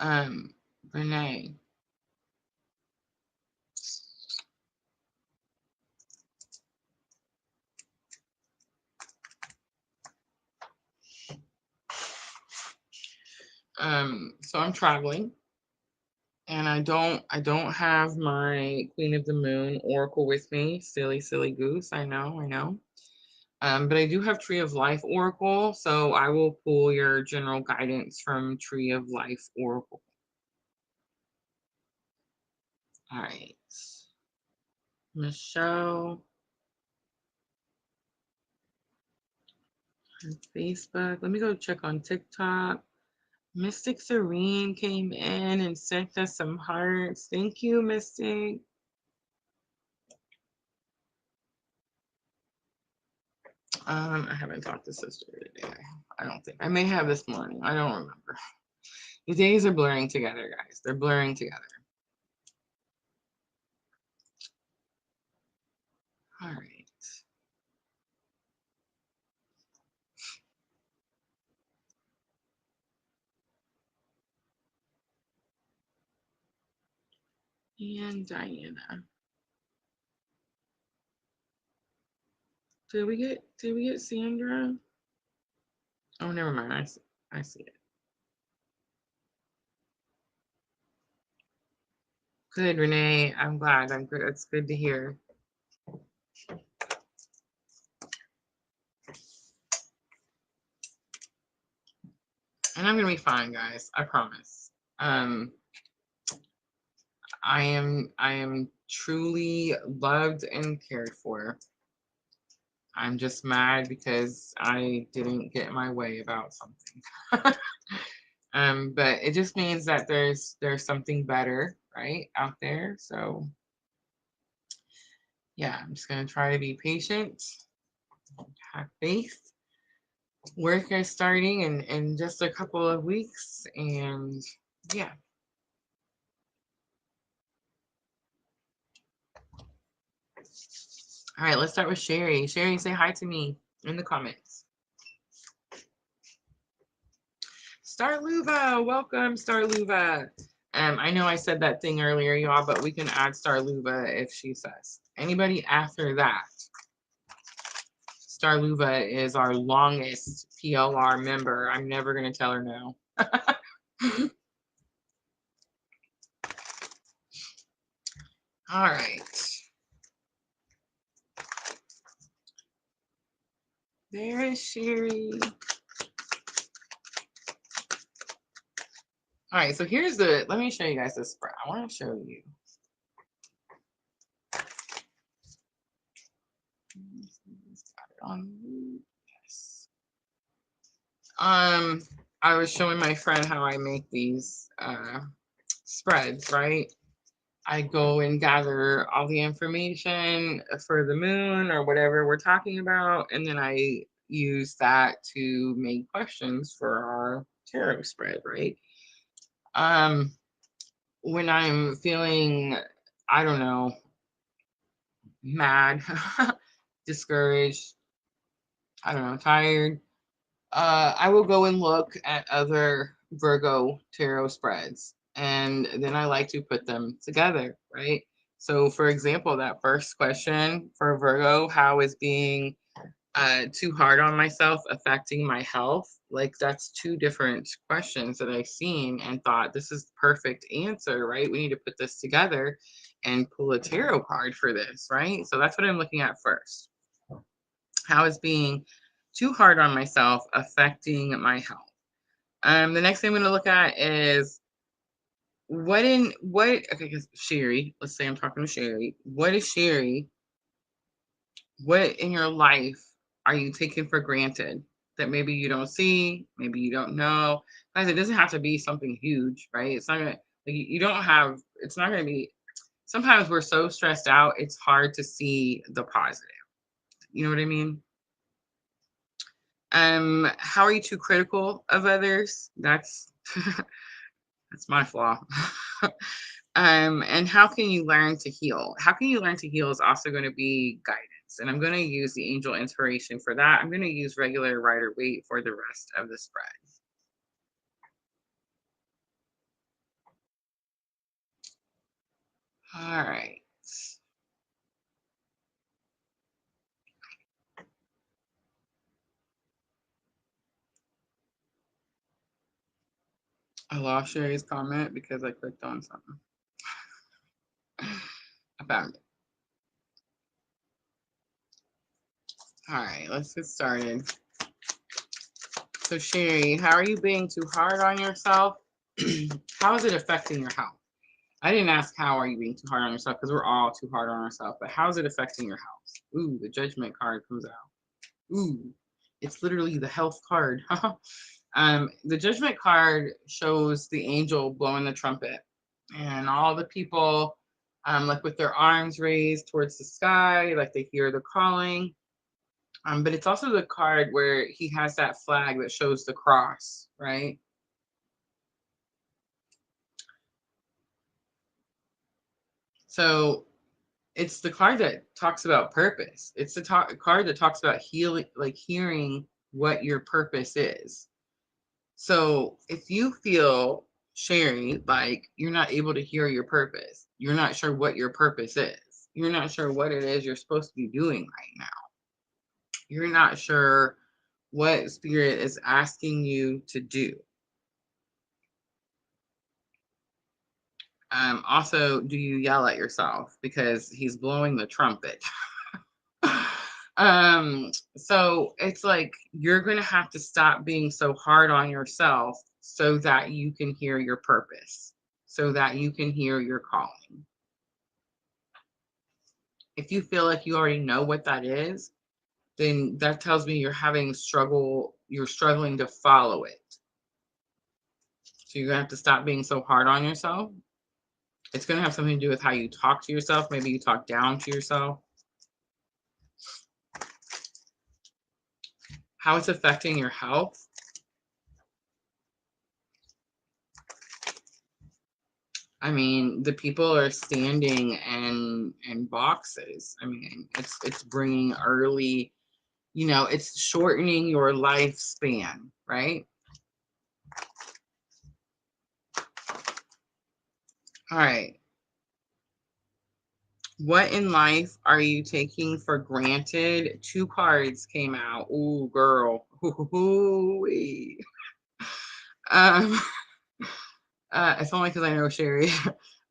A: Renee. So I'm traveling. And I don't have my Queen of the Moon Oracle with me. Silly goose. I know. But I do have Tree of Life Oracle, so I will pull your general guidance from Tree of Life Oracle. All right. Michelle on Facebook. Let me go check on TikTok. Mystic Serene came in and sent us some hearts. Thank you, Mystic. I haven't talked to sister today. I don't think. I may have this morning. I don't remember. The days are blurring together, guys. They're blurring together. All right. And Diana. Did we get Sandra? Oh, never mind. I see it. Good, Renee. I'm glad. I'm good. It's good to hear. And I'm gonna be fine, guys. I promise. I am truly loved and cared for. I'm just mad because I didn't get my way about something. But it just means that there's something better, right, out there. So yeah, I'm just gonna try to be patient, have faith. Work is starting in just a couple of weeks, and yeah. All right, let's start with Sherry. Sherry, say hi to me in the comments. Starluva, welcome, Starluva. I know I said that thing earlier, y'all, but we can add Starluva if she says. Anybody after that? Starluva is our longest PLR member. I'm never going to tell her no. All right. There is Sherry. All right, so here's let me show you guys this spread. I want to show you. Yes. I was showing my friend how I make these spreads, right? I go and gather all the information for the moon or whatever we're talking about, and then I use that to make questions for our tarot spread, right? When I'm feeling, I don't know, mad, discouraged, I don't know, tired, I will go and look at other Virgo tarot spreads, and then I like to put them together, right? So, for example, that first question for Virgo, how is being too hard on myself affecting my health? Like, that's two different questions that I've seen and thought this is the perfect answer, right? We need to put this together and pull a tarot card for this, right? So that's what I'm looking at first. How is being too hard on myself affecting my health? The next thing I'm going to look at is okay, Sherry, let's say I'm talking to Sherry. What is Sherry? What in your life are you taking for granted that maybe you don't see, maybe you don't know? Guys, it doesn't have to be something huge, right? It's not gonna, like, you don't have, it's not gonna be, sometimes we're so stressed out, it's hard to see the positive. You know what I mean? How are you too critical of others? That's that's my flaw. And how can you learn to heal? How can you learn to heal is also going to be guidance. And I'm going to use the angel inspiration for that. I'm going to use regular Rider Waite for the rest of the spread. All right. I lost Sherry's comment because I clicked on something. I found it. All right, let's get started. So Sherry, how are you being too hard on yourself? How is it affecting your health? I didn't ask how are you being too hard on yourself because we're all too hard on ourselves, but how is it affecting your health? Ooh, the judgment card comes out. Ooh, it's literally the health card. The judgment card shows the angel blowing the trumpet and all the people like with their arms raised towards the sky, like they hear the calling. But it's also the card where he has that flag that shows the cross, right? So it's the card that talks about purpose. It's the card that talks about healing, like hearing what your purpose is. So if you feel, Sherry, like you're not able to hear your purpose, you're not sure what your purpose is, you're not sure what it is you're supposed to be doing right now, you're not sure what spirit is asking you to do. Also, do you yell at yourself because he's blowing the trumpet? So it's like you're going to have to stop being so hard on yourself so that you can hear your purpose, so that you can hear your calling. If you feel like you already know what that is, then that tells me you're struggling to follow it. So you're going to have to stop being so hard on yourself. It's going to have something to do with how you talk to yourself. Maybe you talk down to yourself. How it's affecting your health. I mean, the people are standing in boxes. I mean, it's bringing early, it's shortening your lifespan, right? All right. What in life are you taking for granted? Two cards came out. Ooh, girl. Ooh-wee. Um, it's only because I know Sherry.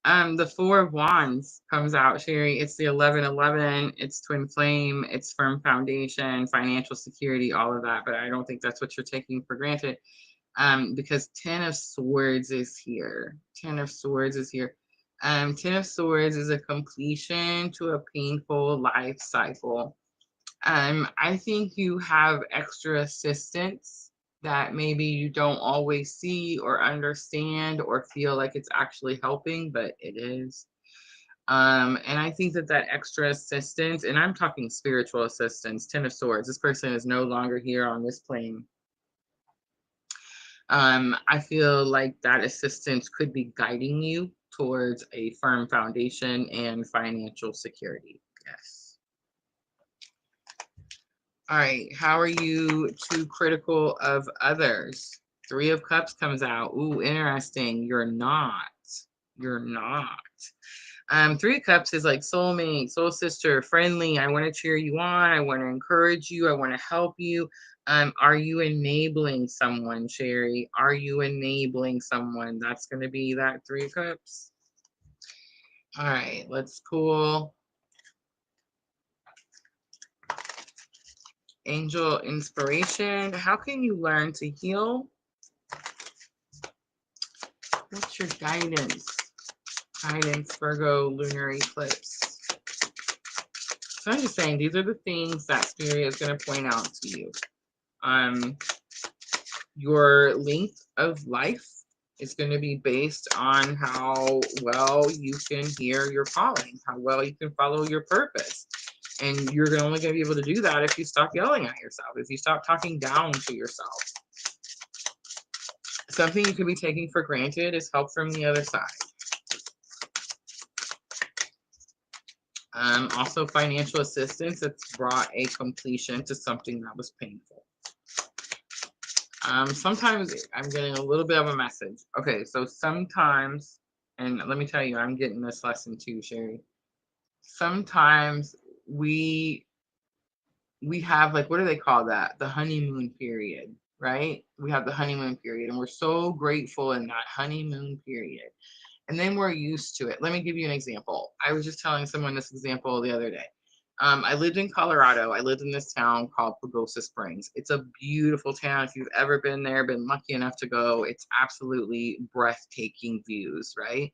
A: The Four of Wands comes out, Sherry. It's the 1111. It's twin flame. It's firm foundation, financial security, all of that. But I don't think that's what you're taking for granted. Because Ten of Swords is here. Ten of Swords is here. Ten of Swords is a completion to a painful life cycle. I think you have extra assistance that maybe you don't always see or understand or feel like it's actually helping, but it is. And I think that that extra assistance, and I'm talking spiritual assistance, Ten of Swords, this person is no longer here on this plane. I feel like that assistance could be guiding you towards a firm foundation and financial security. Yes. All right. How are you too critical of others? Three of Cups comes out. Ooh, interesting. You're not. You're not. Three of Cups is like soulmate, soul sister, friendly. I want to cheer you on. I want to encourage you. I want to help you. Are you enabling someone, Sherry? Are you enabling someone? That's going to be that Three of Cups. All right, let's pull Angel Inspiration. How can you learn to heal? What's your guidance? Guidance, Virgo Lunar Eclipse. So I'm just saying, these are the things that Spirit is going to point out to you. Your length of life is going to be based on how well you can hear your calling, how well you can follow your purpose. And you're only going to be able to do that if you stop yelling at yourself, if you stop talking down to yourself. Something you could be taking for granted is help from the other side. Also, financial assistance that's brought a completion to something that was painful. Sometimes I'm getting a little bit of a message. Okay, so sometimes, and let me tell you, I'm getting this lesson too, Sherry. Sometimes we have, like, what do they call that? The honeymoon period, right? We have the honeymoon period, and we're so grateful in that honeymoon period. And then we're used to it. Let me give you an example. I was just telling someone this example the other day. I lived in Colorado. I lived in this town called Pagosa Springs. It's a beautiful town. If you've ever been there, been lucky enough to go, it's absolutely breathtaking views, right?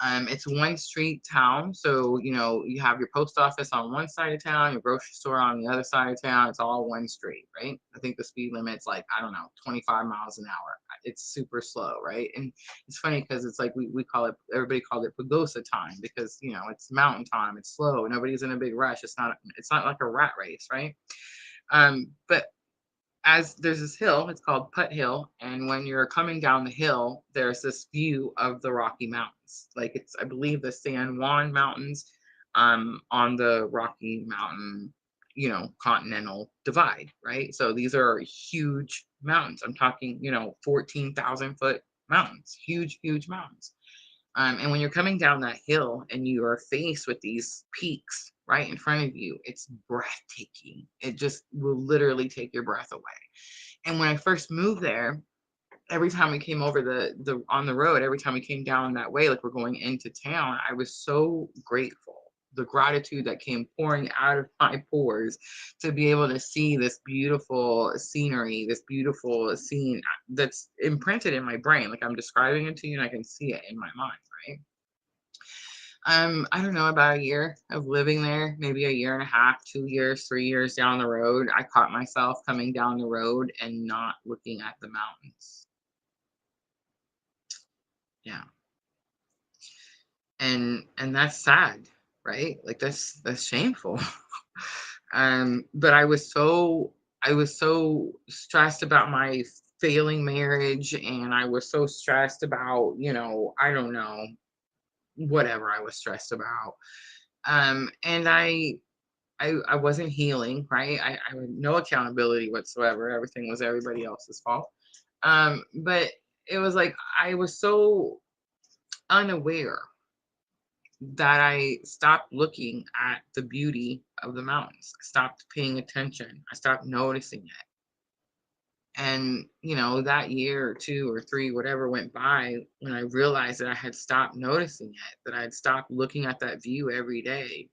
A: It's one street town. So, you know, you have your post office on one side of town, your grocery store on the other side of town. It's all one street, right? I think the speed limit's like, I don't know, 25 miles an hour. It's super slow, right? And it's funny because it's like we call it, everybody called it Pagosa time because, you know, it's mountain time, it's slow, nobody's in a big rush. It's not like a rat race, right? But as there's this hill, it's called Putt Hill, and when you're coming down the hill, there's this view of the Rocky Mountains. Like, it's, I believe, the San Juan Mountains, on the Rocky Mountain, you know, continental divide, right? So these are huge mountains. I'm talking, you know, 14,000-foot mountains, huge, huge mountains. And when you're coming down that hill and you are faced with these peaks right in front of you, it's breathtaking. It just will literally take your breath away. And when I first moved there, every time we came over the on the road, every time we came down that way, like we're going into town, I was so grateful. The gratitude that came pouring out of my pores to be able to see this beautiful scenery, this beautiful scene that's imprinted in my brain. Like, I'm describing it to you and I can see it in my mind, right? I don't know, about a year of living there, maybe a year and a half, 2 years, 3 years down the road, I caught myself coming down the road and not looking at the mountains. Yeah. And that's sad, right? Like, that's shameful. But I was so stressed about my failing marriage, and I was so stressed about, you know, I don't know, whatever I was stressed about. And I wasn't healing, right? I had no accountability whatsoever. Everything was everybody else's fault. But it was like I was so unaware that I stopped looking at the beauty of the mountains. I stopped paying attention. I stopped noticing it. And, that year or two or three, whatever went by, when I realized that I had stopped noticing it, that I had stopped looking at that view every day.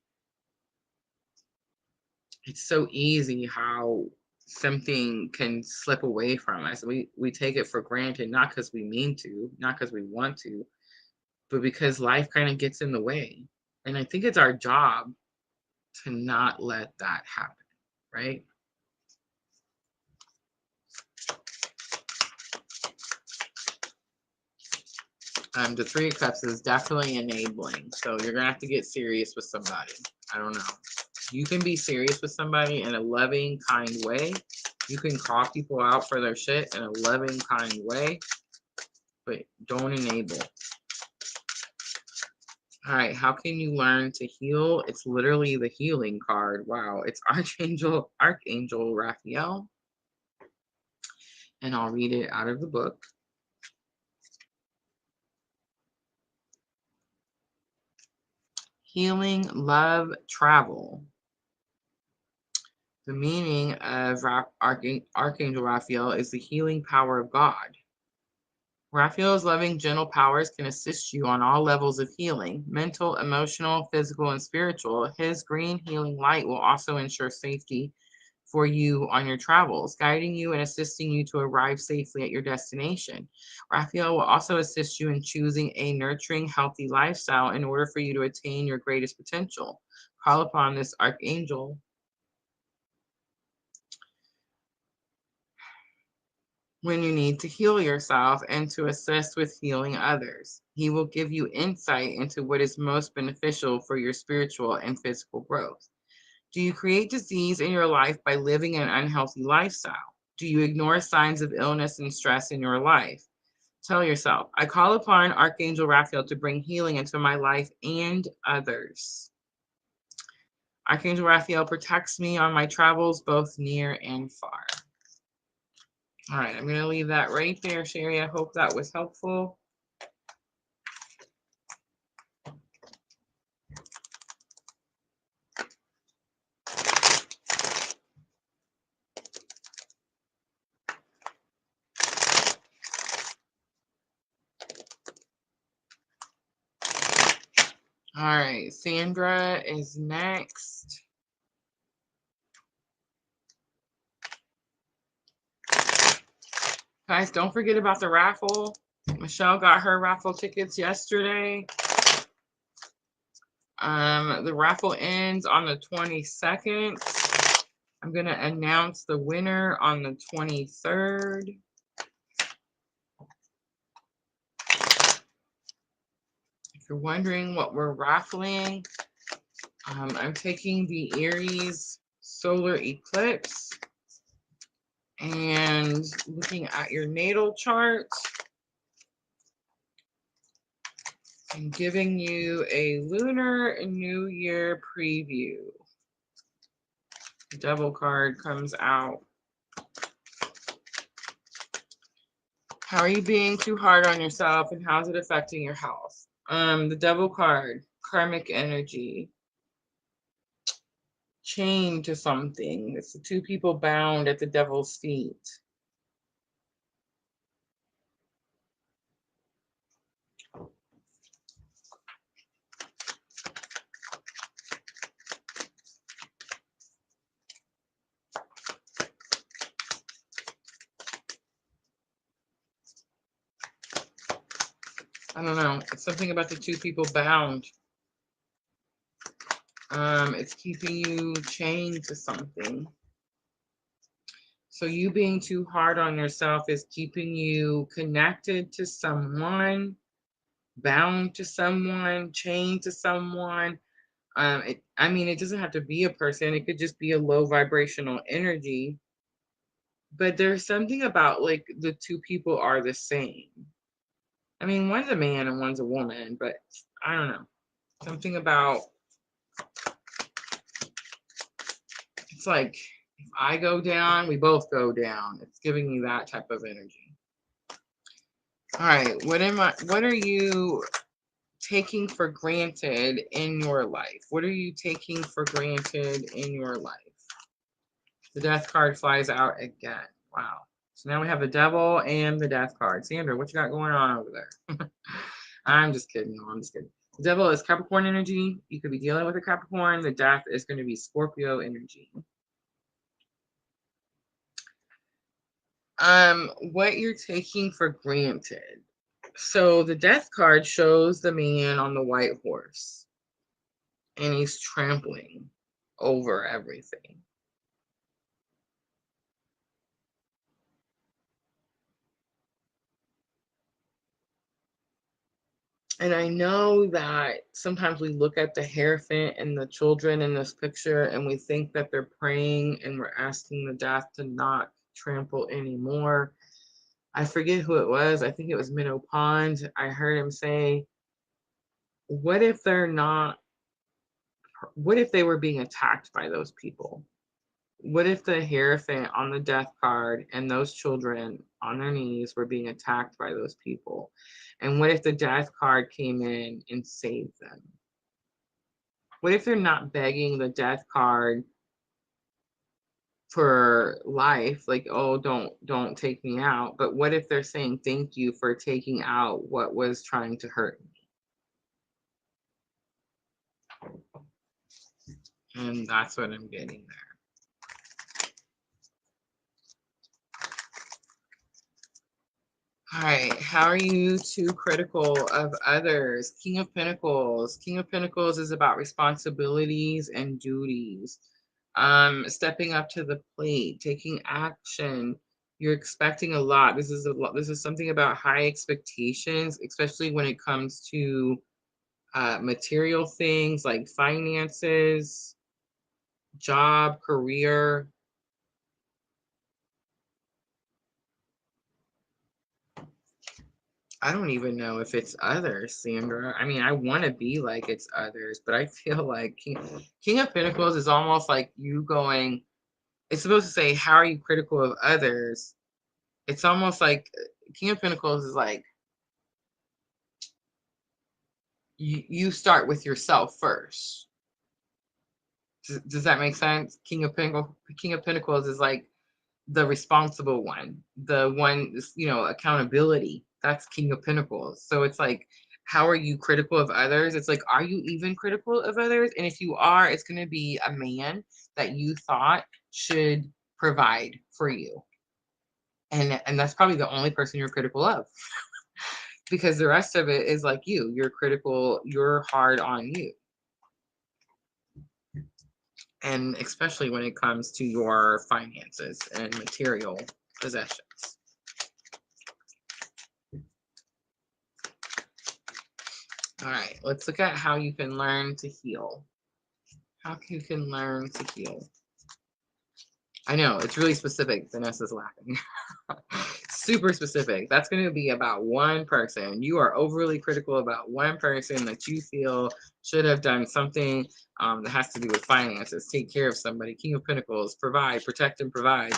A: It's so easy how something can slip away from us. We take it for granted, not because we mean to, not because we want to, but because life kind of gets in the way. And I think it's our job to not let that happen, right? The Three of Cups is definitely enabling. So you're going to have to get serious with somebody. I don't know. You can be serious with somebody in a loving, kind way. You can call people out for their shit in a loving, kind way. But don't enable. All right, how can you learn to heal? It's literally the healing card. Wow, it's Archangel Raphael. And I'll read it out of the book. Healing, love, travel. The meaning of Archangel Raphael is the healing power of God. Raphael's loving, gentle powers can assist you on all levels of healing, mental, emotional, physical, and spiritual. His green healing light will also ensure safety for you on your travels, guiding you and assisting you to arrive safely at your destination. Raphael will also assist you in choosing a nurturing, healthy lifestyle in order for you to attain your greatest potential. Call upon this archangel when you need to heal yourself and to assist with healing others. He will give you insight into what is most beneficial for your spiritual and physical growth. Do you create disease in your life by living an unhealthy lifestyle? Do you ignore signs of illness and stress in your life? Tell yourself, I call upon Archangel Raphael to bring healing into my life and others. Archangel Raphael protects me on my travels, both near and far. All right, I'm going to leave that right there, Sherry. I hope that was helpful. All right, Sandra is next. Guys, don't forget about the raffle. Michelle got her raffle tickets yesterday. The raffle ends on the 22nd. I'm going to announce the winner on the 23rd. If you're wondering what we're raffling, I'm taking the Aries solar eclipse and looking at your natal chart and giving you a lunar new year preview. The Devil card comes out. How are you being too hard on yourself and how's it affecting your health? The Devil card, karmic energy, chained to something. It's the two people bound at the devil's feet. I don't know. It's something about the two people bound. It's keeping you chained to something. So you being too hard on yourself is keeping you connected to someone, bound to someone, chained to someone. It doesn't have to be a person. It could just be a low vibrational energy. But there's something about like the two people are the same. I mean, one's a man and one's a woman, but I don't know. Something about it's like if I go down, we both go down. It's giving me that type of energy. All right, what are you taking for granted in your life? What are you taking for granted in your life? The death card flies out again. Wow. So now we have the devil and the death card. Sandra, what you got going on over there? I'm just kidding. No, I'm just kidding. The devil is Capricorn energy. You could be dealing with a Capricorn. The death is going to be Scorpio energy. What you're taking for granted. So the death card shows the man on the white horse, and he's trampling over everything. And I know that sometimes we look at the Hierophant and the children in this picture and we think that they're praying and we're asking the death to not trample anymore. I forget who it was. I think it was Minnow Pond. I heard him say, what if they're not, what if they were being attacked by those people? What if the Hierophant on the death card and those children on their knees were being attacked by those people? And what if the death card came in and saved them? What if they're not begging the death card for life, like, oh, don't take me out, but what if they're saying thank you for taking out what was trying to hurt me? And that's what I'm getting there. All right, how are you too critical of others? King of Pentacles. King of Pentacles is about responsibilities and duties. Stepping up to the plate, taking action. You're expecting a lot. This is something about high expectations, especially when it comes to material things like finances, job, career. I don't even know if it's others, Sandra. I mean, I want to be like it's others, but I feel like King of Pentacles is almost like you going, it's supposed to say, how are you critical of others? It's almost like King of Pentacles is like, you start with yourself first. Does that make sense? King of Pentacles is like the responsible one, the one, accountability. That's King of Pentacles. So it's like, how are you critical of others? It's like, are you even critical of others? And if you are, it's going to be a man that you thought should provide for you. And that's probably the only person you're critical of, because the rest of it is like you're critical, you're hard on you. And especially when it comes to your finances and material possessions. All right, let's look at how you can learn to heal. How you can learn to heal. I know, it's really specific. Vanessa's laughing. Super specific. That's going to be about one person. You are overly critical about one person that you feel should have done something that has to do with finances, take care of somebody. King of Pentacles, provide, protect, and provide.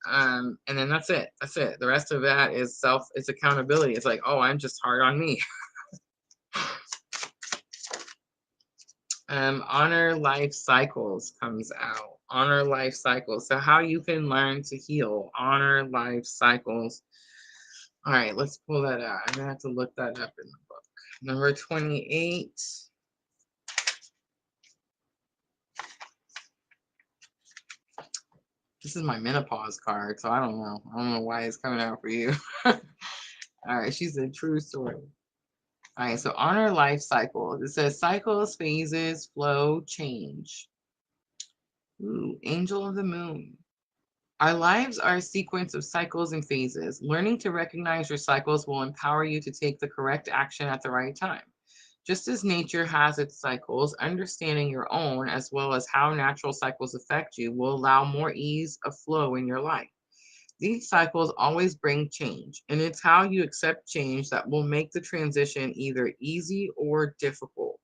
A: And then that's it. That's it. The rest of that is it's accountability. It's like, oh, I'm just hard on me. Honor life cycles comes out. Honor life cycles. So how you can learn to heal. Honor life cycles. All right, let's pull that out. I'm gonna have to look that up in the book. Number 28. This is my menopause card, so I don't know. I don't know why it's coming out for you. All right, she's a true story. All right, so honor life cycles. It says cycles, phases, flow, change. Ooh, angel of the moon. Our lives are a sequence of cycles and phases. Learning to recognize your cycles will empower you to take the correct action at the right time. Just as nature has its cycles, understanding your own as well as how natural cycles affect you will allow more ease of flow in your life. These cycles always bring change, and it's how you accept change that will make the transition either easy or difficult.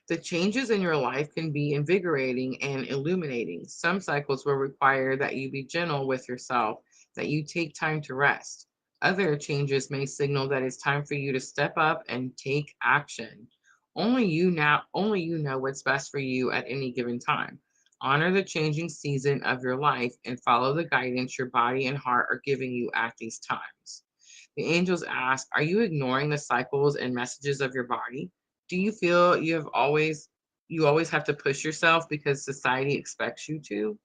A: The changes in your life can be invigorating and illuminating. Some cycles will require that you be gentle with yourself, that you take time to rest. Other changes may signal that it's time for you to step up and take action. Only you know what's best for you at any given time. Honor the changing season of your life and follow the guidance your body and heart are giving you at these times. The angels ask, are you ignoring the cycles and messages of your body? Do you feel you always have to push yourself because society expects you to?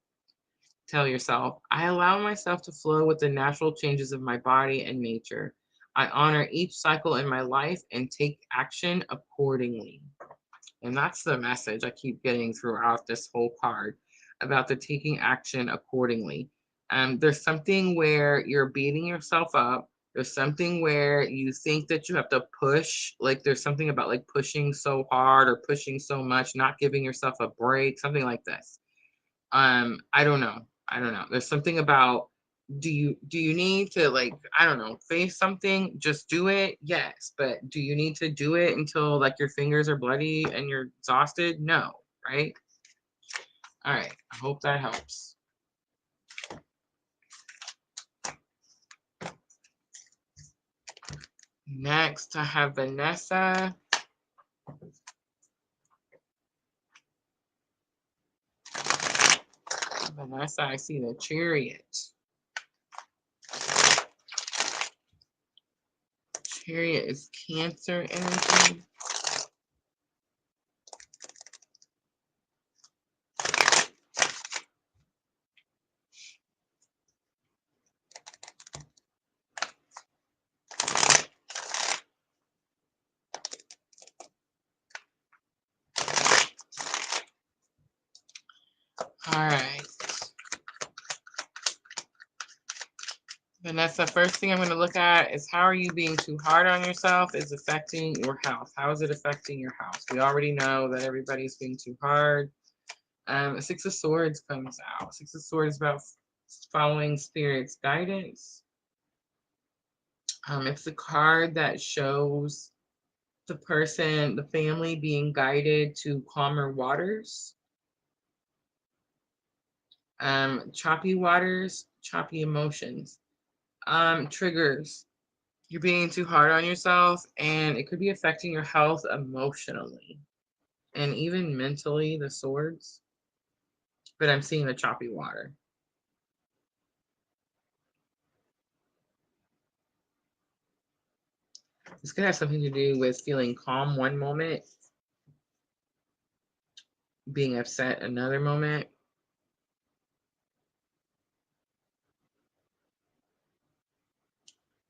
A: Tell yourself, I allow myself to flow with the natural changes of my body and nature. I honor each cycle in my life and take action accordingly. And that's the message I keep getting throughout this whole card about the taking action accordingly. There's something where you're beating yourself up. There's something where you think that you have to push, like there's something about like pushing so hard or pushing so much, not giving yourself a break, something like this. I don't know. I don't know. There's something about do you need to like, I don't know, face something? Just do it? Yes. But do you need to do it until like your fingers are bloody and you're exhausted? No, right? All right. I hope that helps. Next, I have Vanessa. Vanessa, I see the Chariot. Chariot is Cancer energy. All right. Vanessa, first thing I'm going to look at is how are you being too hard on yourself is affecting your health. How is it affecting your health? We already know that everybody's being too hard. Six of Swords comes out. Six of Swords is about following Spirit's guidance. It's a card that shows the person, the family being guided to calmer waters. Choppy waters, choppy emotions. Triggers. You're being too hard on yourself, and it could be affecting your health emotionally and even mentally, the swords. But I'm seeing the choppy water. This could have something to do with feeling calm one moment, being upset another moment.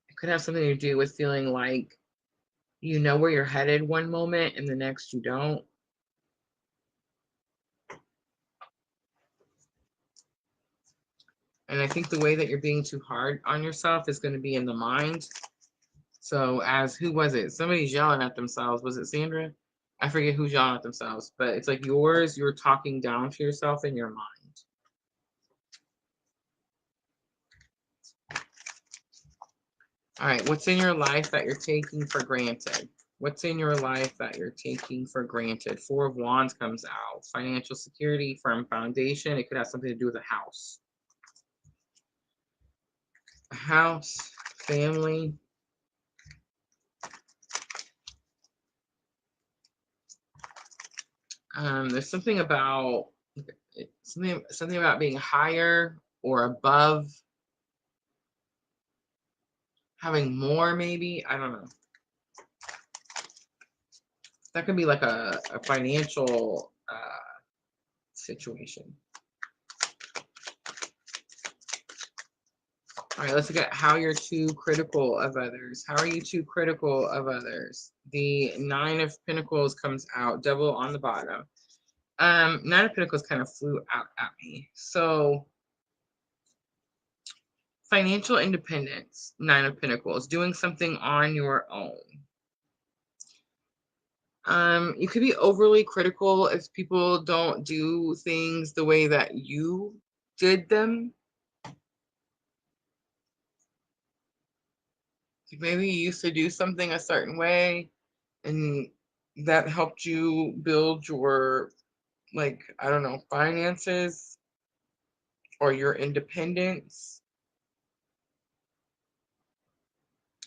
A: It could have something to do with feeling like you know where you're headed one moment and the next you don't. And I think the way that you're being too hard on yourself is going to be in the mind. So, as who was it? Somebody's yelling at themselves. Was it Sandra? I forget who's yelling at themselves, but it's like you're talking down to yourself in your mind. All right, what's in your life that you're taking for granted? What's in your life that you're taking for granted? Four of Wands comes out. Financial security, firm foundation. It could have something to do with a house. A house, family. There's something about something about being higher or above, having more maybe. I don't know. That could be like a financial situation. All right, let's look at how you're too critical of others. How are you too critical of others? The Nine of Pentacles comes out, Devil on the bottom. Nine of Pentacles kind of flew out at me. So financial independence, Nine of Pentacles, doing something on your own. You could be overly critical if people don't do things the way that you did them. Maybe you used to do something a certain way and that helped you build your, like, I don't know, finances or your independence.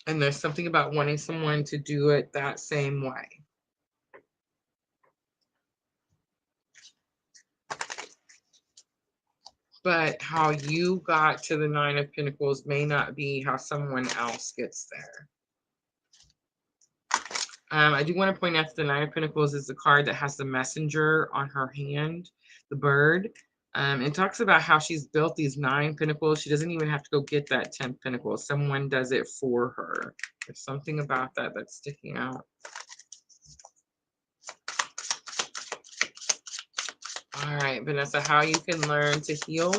A: And there's something about wanting someone to do it that same way. But how you got to the Nine of Pentacles may not be how someone else gets there. I do want to point out that the Nine of Pentacles is the card that has the messenger on her hand, the bird. It talks about how she's built these 9 pentacles. She doesn't even have to go get that 10th pentacle. Someone does it for her. There's something about that that's sticking out. All right, Vanessa, how you can learn to heal.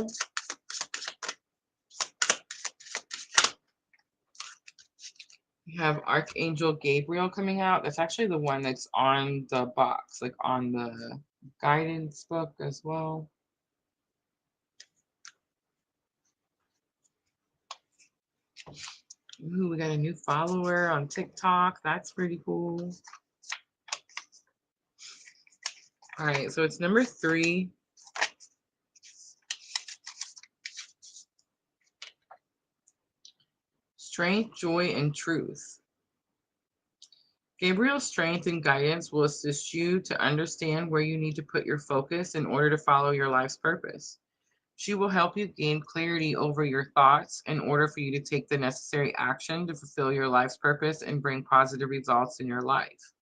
A: You have Archangel Gabriel coming out. That's actually the one that's on the box, like on the guidance book as well. Ooh, we got a new follower on TikTok. That's pretty cool. All right, so it's number 3. Strength, joy, and truth. Gabriel's strength and guidance will assist you to understand where you need to put your focus in order to follow your life's purpose. She will help you gain clarity over your thoughts in order for you to take the necessary action to fulfill your life's purpose and bring positive results in your life.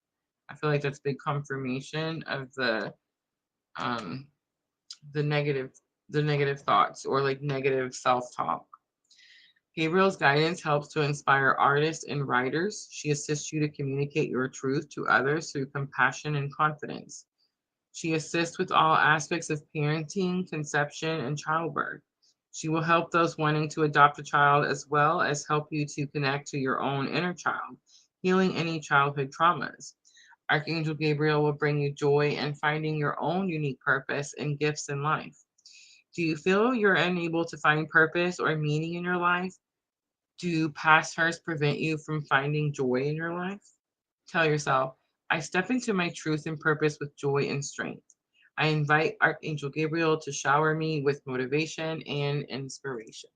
A: I feel like that's big confirmation of the negative thoughts or like negative self-talk. Gabriel's guidance helps to inspire artists and writers. She assists you to communicate your truth to others through compassion and confidence. She assists with all aspects of parenting, conception, and childbirth. She will help those wanting to adopt a child as well as help you to connect to your own inner child, healing any childhood traumas. Archangel Gabriel will bring you joy in finding your own unique purpose and gifts in life. Do you feel you're unable to find purpose or meaning in your life? Do past hurts prevent you from finding joy in your life? Tell yourself, I step into my truth and purpose with joy and strength. I invite Archangel Gabriel to shower me with motivation and inspiration.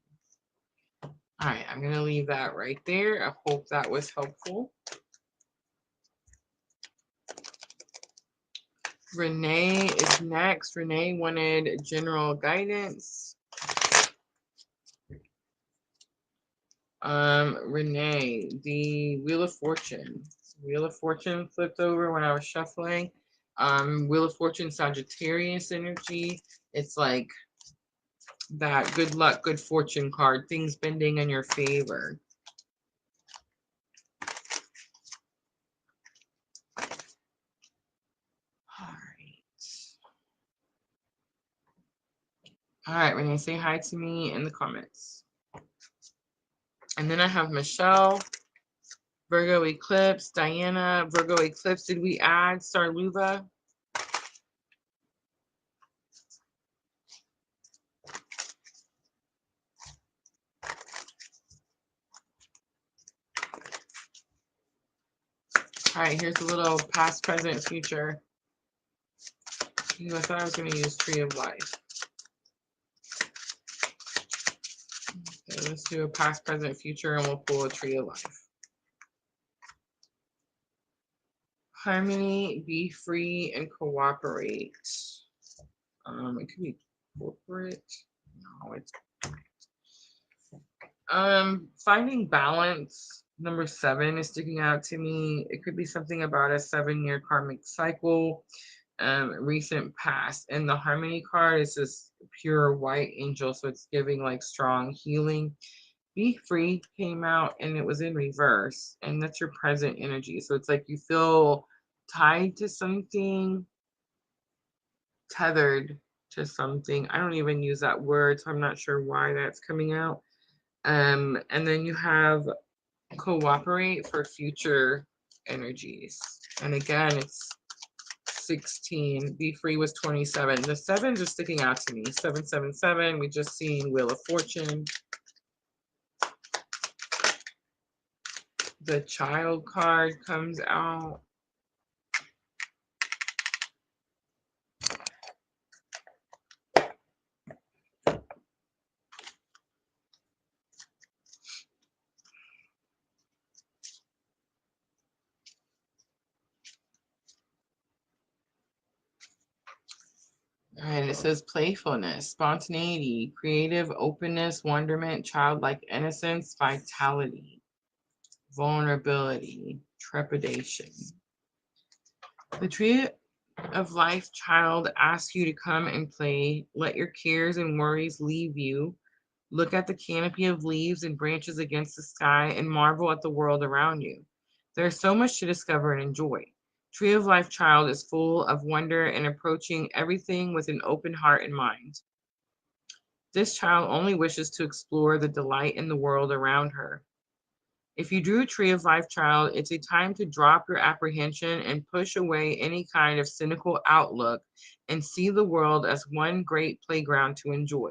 A: All right, I'm going to leave that right there. I hope that was helpful. Renee is next. Renee wanted general guidance. Renee, the Wheel of Fortune. Wheel of Fortune flipped over when I was shuffling. Wheel of Fortune Sagittarius energy. It's like that good luck, good fortune card, things bending in your favor. All right, Renee, say hi to me in the comments. And then I have Michelle, Virgo Eclipse, Diana, Virgo Eclipse. Did we add Sarluva? All right, here's a little past, present, future. I thought I was going to use Tree of Life. Okay, let's do a past, present, future, and we'll pull a Tree of Life. Harmony, be free, and cooperate. It could be corporate. No, it's finding balance. Number 7 is sticking out to me. It could be something about a 7-year karmic cycle, recent past. And the Harmony card is this pure white angel, so it's giving like strong healing. Be free came out and it was in reverse, and that's your present energy. So it's like you feel tied to something, tethered to something. I don't even use that word, so I'm not sure why that's coming out. And then you have cooperate for future energies. And again, it's 16. Be free was 27. The 7s are sticking out to me. 777. We just seen Wheel of Fortune. The Child card comes out. All right, it says playfulness, spontaneity, creative openness, wonderment, childlike innocence, vitality, vulnerability, trepidation. The tree of life child asks you to come and play. Let your cares and worries leave you. Look at the canopy of leaves and branches against the sky and marvel at the world around you. There is so much to discover and enjoy. Tree of Life child is full of wonder and approaching everything with an open heart and mind. This child only wishes to explore the delight in the world around her. If you drew a Tree of Life child, it's a time to drop your apprehension and push away any kind of cynical outlook and see the world as one great playground to enjoy.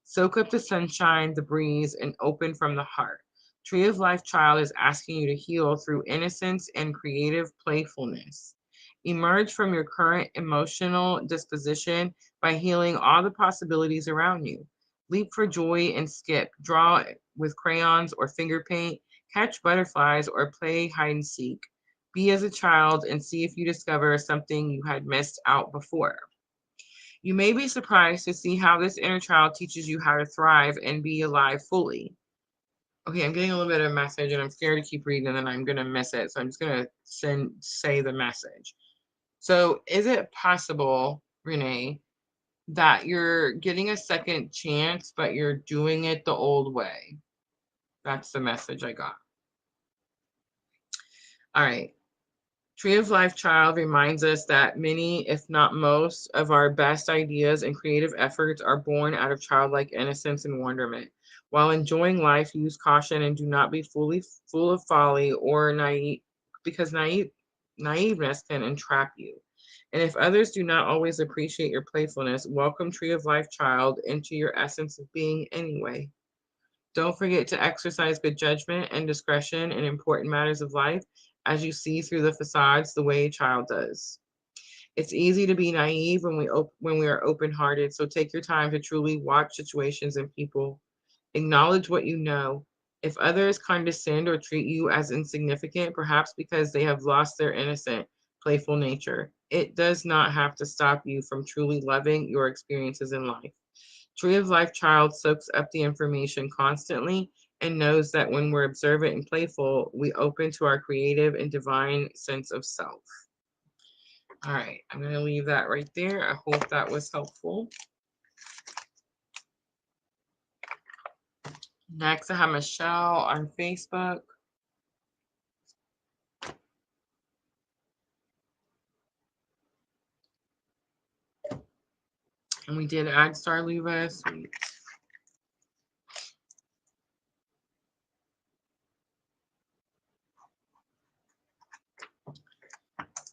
A: Soak up the sunshine, the breeze, and open from the heart. Tree of Life child is asking you to heal through innocence and creative playfulness. Emerge from your current emotional disposition by healing all the possibilities around you. Leap for joy and skip. Draw with crayons or finger paint. Catch butterflies or play hide and seek. Be as a child and see if you discover something you had missed out before. You may be surprised to see how this inner child teaches you how to thrive and be alive fully. Okay, I'm getting a little bit of a message and I'm scared to keep reading and then I'm going to miss it. So I'm just going to say the message. So is it possible, Renee, that you're getting a second chance, but you're doing it the old way? That's the message I got. All right. Tree of Life Child reminds us that many, if not most, of our best ideas and creative efforts are born out of childlike innocence and wonderment. While enjoying life, use caution and do not be fully full of folly or naive, because naiveness can entrap you. And if others do not always appreciate your playfulness, welcome Tree of Life Child into your essence of being anyway. Don't forget to exercise good judgment and discretion in important matters of life as you see through the facades the way a child does. It's easy to be naive when we are open-hearted, so take your time to truly watch situations and people. Acknowledge what you know. If others condescend or treat you as insignificant, perhaps because they have lost their innocent, playful nature, it does not have to stop you from truly loving your experiences in life. Tree of Life child soaks up the information constantly and knows that when we're observant and playful, we open to our creative and divine sense of self. All right, I'm going to leave that right there. I hope that was helpful. Next, I have Michelle on Facebook. And we did add Star Luva. Sweet.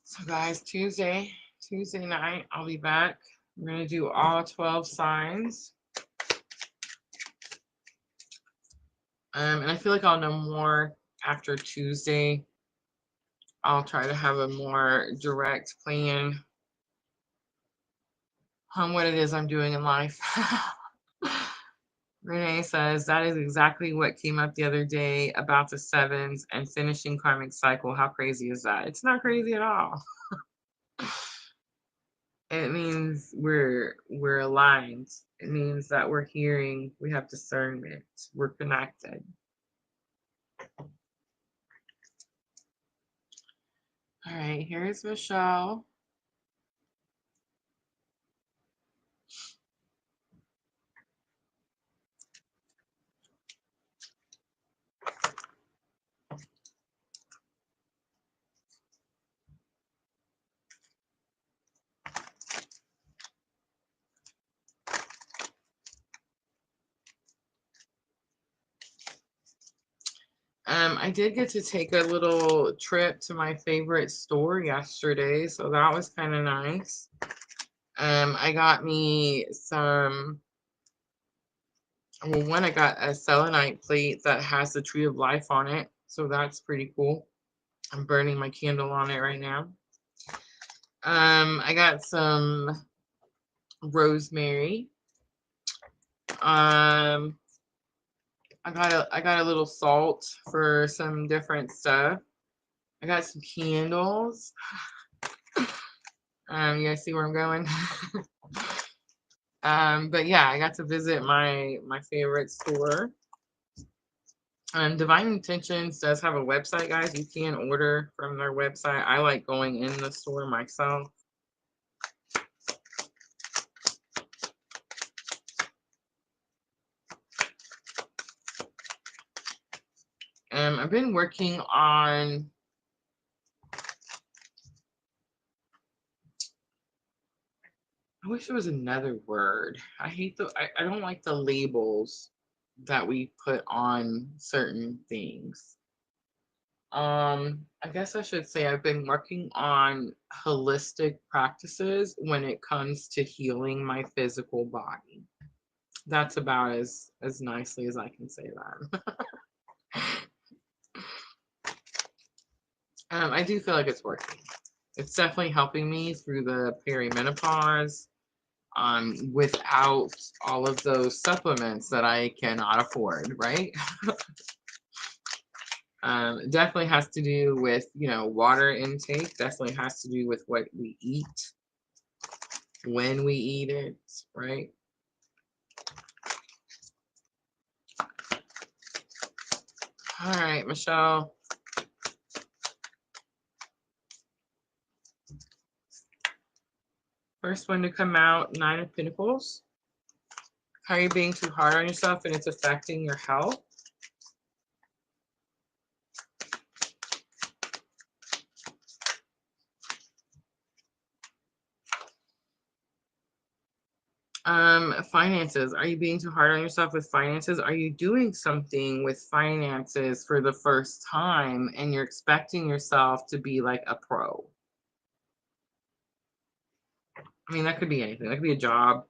A: So guys, Tuesday night, I'll be back. We're going to do all 12 signs. And I feel like I'll know more after Tuesday. I'll try to have a more direct plan on what it is I'm doing in life. Renee says that is exactly what came up the other day about the sevens and finishing karmic cycle. How crazy is that? It's not crazy at all. It means we're aligned. It means that we're hearing, we have discernment, we're connected. All right, here's Michelle. I did get to take a little trip to my favorite store yesterday, so that was kind of nice. I got me some, well, I got a selenite plate that has the Tree of Life on it, so that's pretty cool. I'm burning my candle on it right now. I got some rosemary. I got a little salt for some different stuff. I got some candles. You guys see where I'm going? But yeah, I got to visit my favorite store. Divine Intentions does have a website, guys. You can order from their website. I like going in the store myself. I've been working on, I wish there was another word. I don't like the labels that we put on certain things. I guess I should say I've been working on holistic practices when it comes to healing my physical body. That's about as nicely as I can say that. I do feel like it's working. It's definitely helping me through the perimenopause, without all of those supplements that I cannot afford, right? Definitely has to do with, water intake. Definitely has to do with what we eat, when we eat it, right? All right, Michelle. First one to come out, Nine of Pentacles. How are you being too hard on yourself and it's affecting your health? Finances. Are you being too hard on yourself with finances? Are you doing something with finances for the first time and you're expecting yourself to be like a pro? I mean, that could be anything. That could be a job,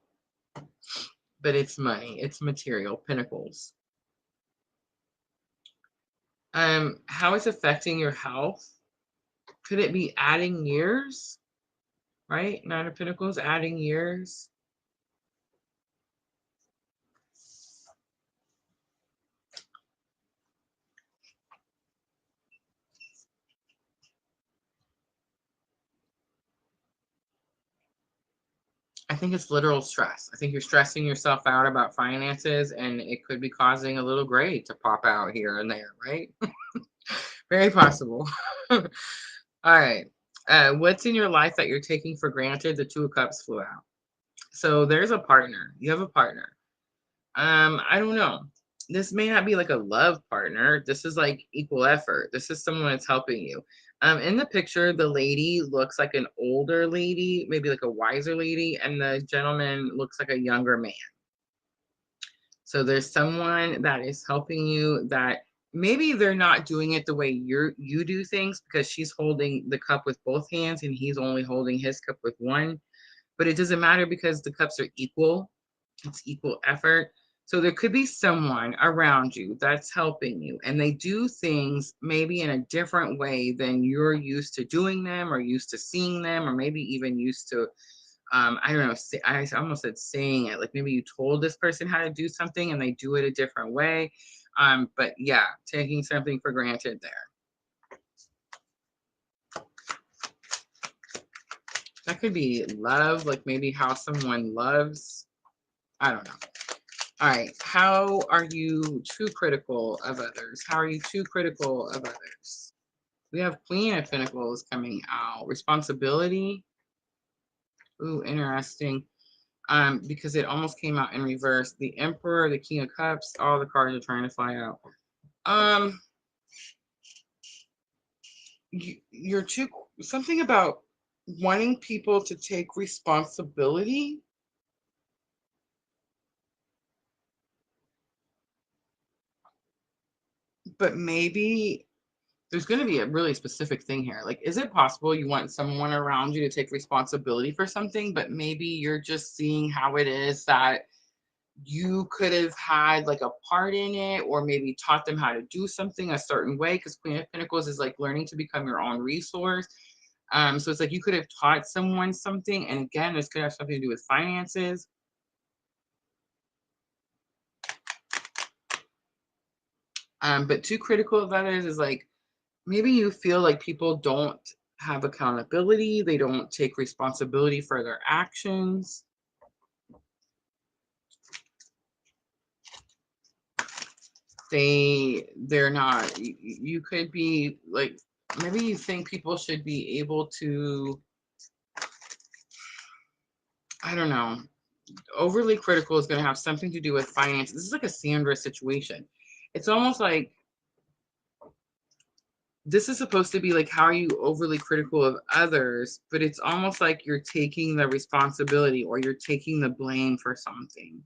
A: but it's money. It's material. Pentacles. How it's affecting your health? Could it be adding years? Right? Nine of Pentacles, adding years. I think it's literal stress. I think you're stressing yourself out about finances and it could be causing a little gray to pop out here and there, right? Very possible. All right. What's in your life that you're taking for granted? The Two of Cups flew out. So there's a partner. You have a partner. I don't know. This may not be like a love partner. This is like equal effort. This is someone that's helping you. In the picture, the lady looks like an older lady, maybe like a wiser lady, and the gentleman looks like a younger man. So there's someone that is helping you that maybe they're not doing it the way you do things because she's holding the cup with both hands and he's only holding his cup with one. But it doesn't matter because the cups are equal. It's equal effort. So there could be someone around you that's helping you and they do things maybe in a different way than you're used to doing them or used to seeing them or maybe even used to, I don't know, I almost said saying it. Like maybe you told this person how to do something and they do it a different way. But yeah, taking something for granted there. That could be love, like maybe how someone loves. I don't know. All right. How are you too critical of others? How are you too critical of others? We have Queen of Pentacles coming out. Responsibility. Ooh, interesting. Because it almost came out in reverse. The Emperor, the King of Cups, all the cards are trying to fly out. You're too, something about wanting people to take responsibility. But maybe there's going to be a really specific thing here. Like, is it possible you want someone around you to take responsibility for something, but maybe you're just seeing how it is that you could have had like a part in it, or maybe taught them how to do something a certain way? Because Queen of Pentacles is like learning to become your own resource. So it's like you could have taught someone something, and again, this could have something to do with finances. But too critical of others is like maybe you feel like people don't have accountability, they don't take responsibility for their actions. they're not. You could be like, maybe you think people should be able to, I don't know. Overly critical is going to have something to do with finance. This is like a Sandra situation. It's almost like this is supposed to be like, how are you overly critical of others? But it's almost like you're taking the responsibility or you're taking the blame for something.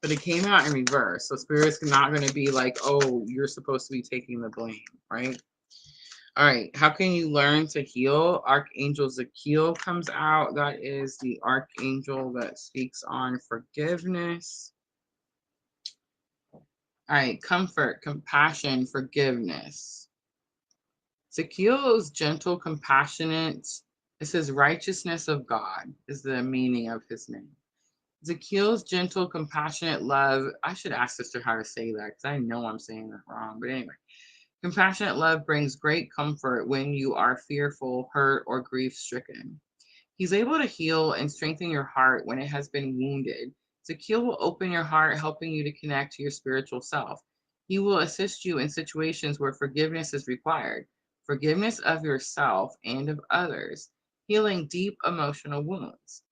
A: But it came out in reverse. So Spirit's not going to be like, oh, you're supposed to be taking the blame, right? All right. How can you learn to heal? Archangel Zakiel comes out. That is the archangel that speaks on forgiveness. All right. Comfort, compassion, forgiveness. Zakiel is gentle, compassionate. It says righteousness of God is the meaning of his name. Zakiel's gentle, compassionate love. I should ask Sister how to say that because I know I'm saying that wrong. But anyway, compassionate love brings great comfort when you are fearful, hurt, or grief stricken. He's able to heal and strengthen your heart when it has been wounded. Zakiel will open your heart, helping you to connect to your spiritual self. He will assist you in situations where forgiveness is required, forgiveness of yourself and of others, healing deep emotional wounds.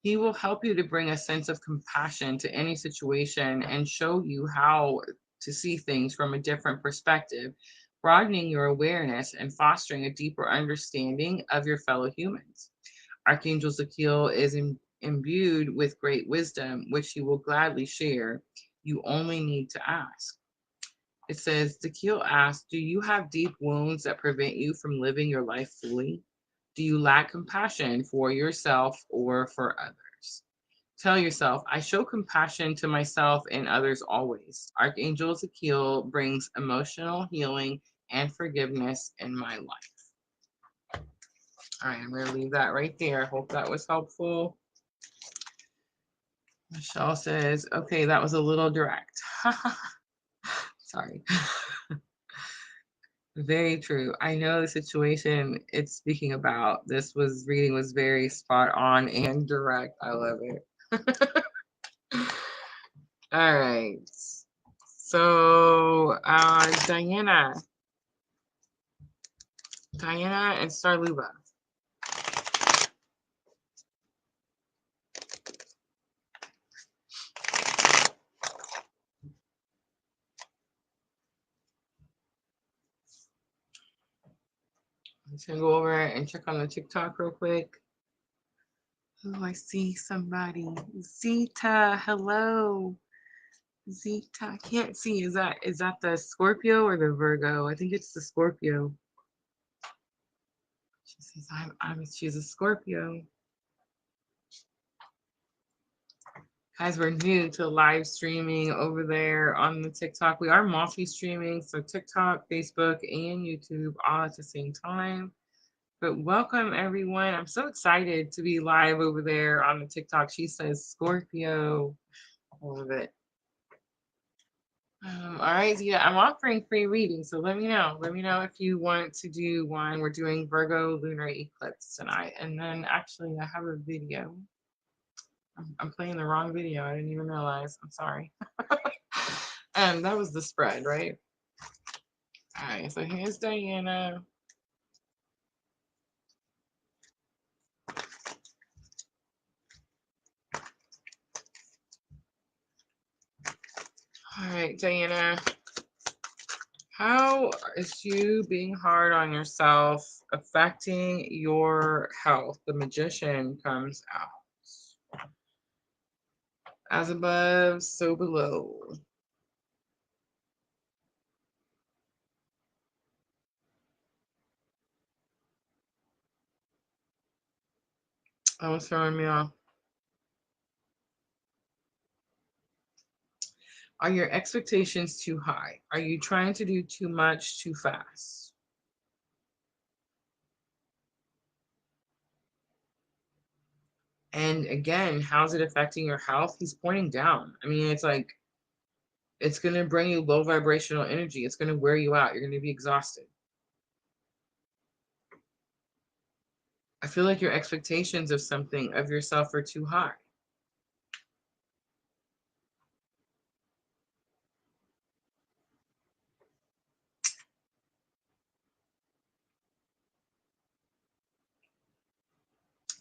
A: He will help you to bring a sense of compassion to any situation and show you how to see things from a different perspective, broadening your awareness and fostering a deeper understanding of your fellow humans. Archangel Zakiel is imbued with great wisdom, which he will gladly share. You only need to ask. It says, Zakiel asks, do you have deep wounds that prevent you from living your life fully? Do you lack compassion for yourself or for others? Tell yourself, I show compassion to myself and others always. Archangel Zakiel brings emotional healing and forgiveness in my life. All right, I'm going to leave that right there. I hope that was helpful. Michelle says, okay, that was a little direct. Sorry. Very true. I know the situation it's speaking about. This was reading was very spot on and direct. I love it. All right. So Diana and Starluba. I'm just gonna go over and check on the TikTok real quick. Oh, I see somebody. Zita, hello. Zita, I can't see. Is that the Scorpio or the Virgo? I think it's the Scorpio. She says she's a Scorpio. Guys, we're new to live streaming over there on the TikTok. We are multi-streaming, so TikTok, Facebook, and YouTube all at the same time. But welcome everyone. I'm so excited to be live over there on the TikTok. She says Scorpio. I love it. All right, Zita, I'm offering free readings, so let me know. Let me know if you want to do one. We're doing Virgo Lunar Eclipse tonight. And then actually I have a video. I'm playing the wrong video. I didn't even realize. I'm sorry. And that was the spread, right? All right, so here's Diana. All right, Diana. How is you being hard on yourself affecting your health? The Magician comes out. As above, so below. That was throwing me off. Are your expectations too high? Are you trying to do too much too fast? And again, how's it affecting your health? He's pointing down. I mean, it's like, it's going to bring you low vibrational energy. It's going to wear you out. You're going to be exhausted. I feel like your expectations of something of yourself are too high.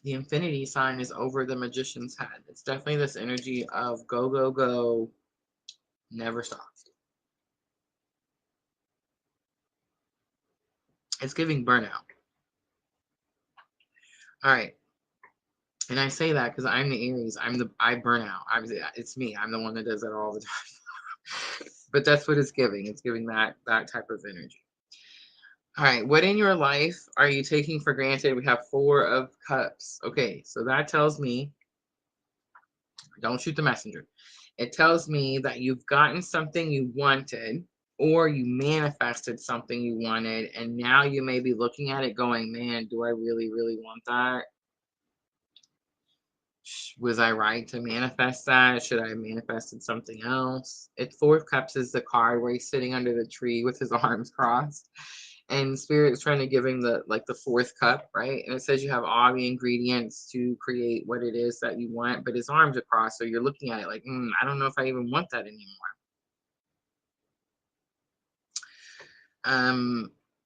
A: The infinity sign is over the magician's head. It's definitely this energy of go, go, go, never stop. It's giving burnout. All right. And I say that because I'm the Aries. I burn out. It's me. I'm the one that does it all the time. But that's what it's giving. It's giving that type of energy. All right. What in your life are you taking for granted? We have 4 of Cups. Okay. So that tells me, don't shoot the messenger. It tells me that you've gotten something you wanted, or you manifested something you wanted, and now you may be looking at it going, man, do I really, really want that? Was I right to manifest that? Should I have manifested something else? 4 of Cups is the card where he's sitting under the tree with his arms crossed. And Spirit is trying to give him the 4th cup, right? And it says you have all the ingredients to create what it is that you want, but his arms are crossed. So you're looking at it like, I don't know if I even want that anymore.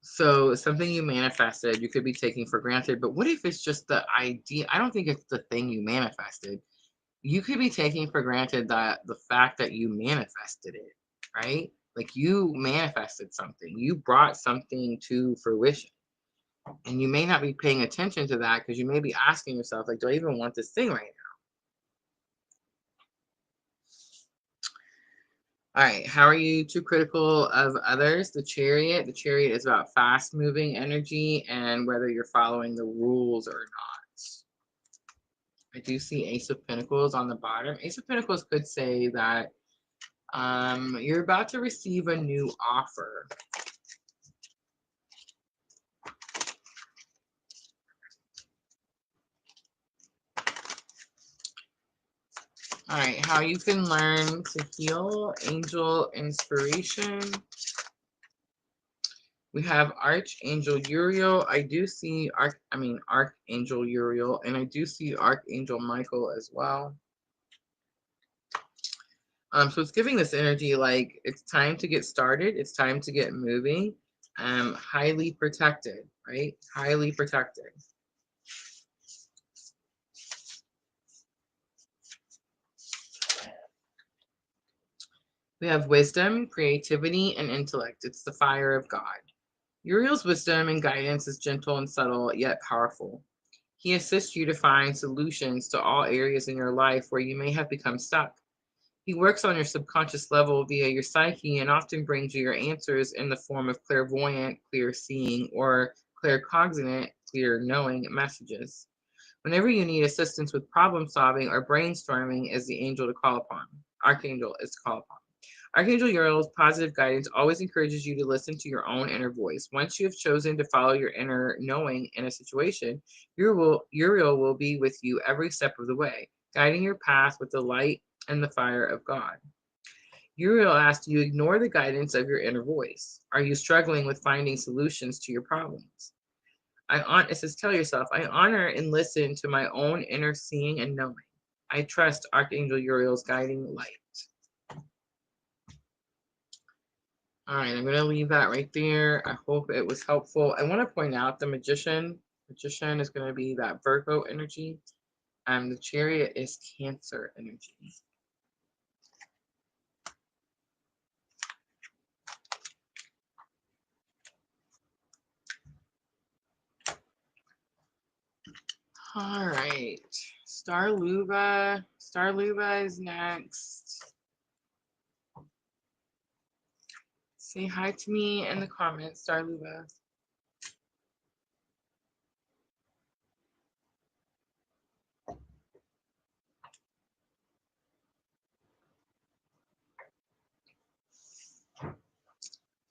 A: So something you manifested, you could be taking for granted, but what if it's just the idea? I don't think it's the thing you manifested. You could be taking for granted that the fact that you manifested it, right? Like you manifested something, you brought something to fruition, and you may not be paying attention to that because you may be asking yourself, like, do I even want this thing right now? All right, how are you too critical of others? The chariot is about fast moving energy and whether you're following the rules or not. I do see Ace of Pentacles on the bottom. Ace of Pentacles could say that you're about to receive a new offer. All right, how you can learn to heal, angel inspiration. We have Archangel Uriel. I do see Archangel Uriel, and I do see Archangel Michael as well. So it's giving this energy like it's time to get started. It's time to get moving. Highly protected, right? Highly protected. We have wisdom, creativity, and intellect. It's the fire of God. Uriel's wisdom and guidance is gentle and subtle, yet powerful. He assists you to find solutions to all areas in your life where you may have become stuck. He works on your subconscious level via your psyche and often brings you your answers in the form of clairvoyant, clear seeing, or claircognizant, clear knowing messages. Whenever you need assistance with problem solving or brainstorming, is the angel to call upon. Archangel is to call upon. Archangel Uriel's positive guidance always encourages you to listen to your own inner voice. Once you have chosen to follow your inner knowing in a situation, Uriel will be with you every step of the way, guiding your path with the light and the fire of God. Uriel asks you ignore the guidance of your inner voice. Are you struggling with finding solutions to your problems? It says, tell yourself, I honor and listen to my own inner seeing and knowing. I trust Archangel Uriel's guiding light. All right, I'm going to leave that right there. I hope it was helpful. I want to point out the magician. Magician is going to be that Virgo energy. The chariot is Cancer energy. All right, Starluva. Starluva is next. Say hi to me in the comments, Starluva.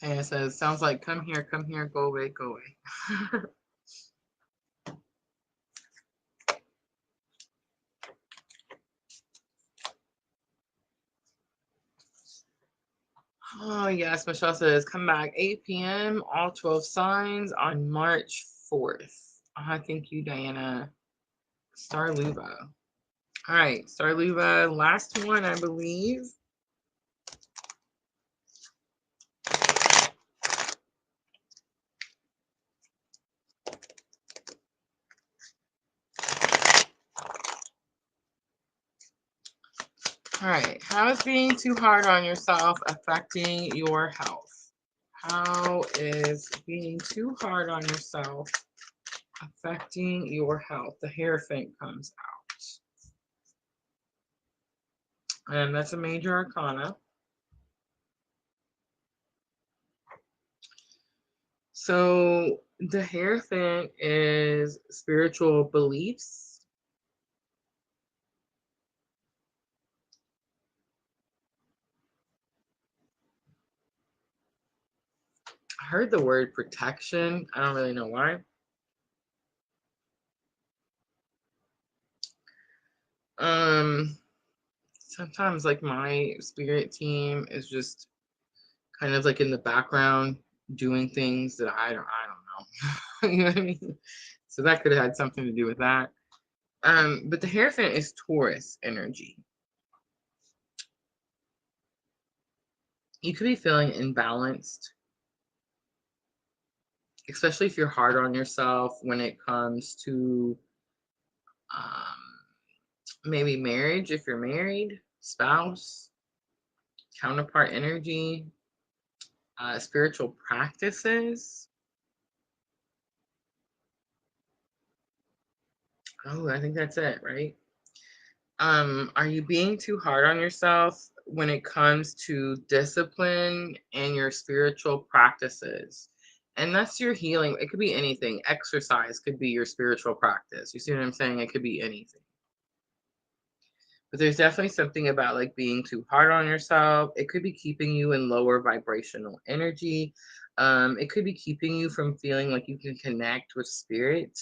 A: And it says, sounds like come here, go away, go away. Oh, yes, Michelle says, come back 8 p.m., all 12 signs on March 4th. Thank you, Diana. Starluva. All right, Starluva, last one, I believe. All right, how is being too hard on yourself affecting your health? How is being too hard on yourself affecting your health? The Hierophant comes out. And that's a major arcana. So the Hierophant is spiritual beliefs. I heard the word protection. I don't really know why. Sometimes like my spirit team is just kind of like in the background doing things that I don't know. You know what I mean? So that could have had something to do with that. But the Hierophant is Taurus energy. You could be feeling imbalanced, especially if you're hard on yourself when it comes to maybe marriage, if you're married, spouse, counterpart energy, spiritual practices. Oh, I think that's it, right? Are you being too hard on yourself when it comes to discipline and your spiritual practices? And that's your healing. It could be anything. Exercise could be your spiritual practice. You see what I'm saying? It could be anything. But there's definitely something about like being too hard on yourself. It could be keeping you in lower vibrational energy. It could be keeping you from feeling like you can connect with spirit.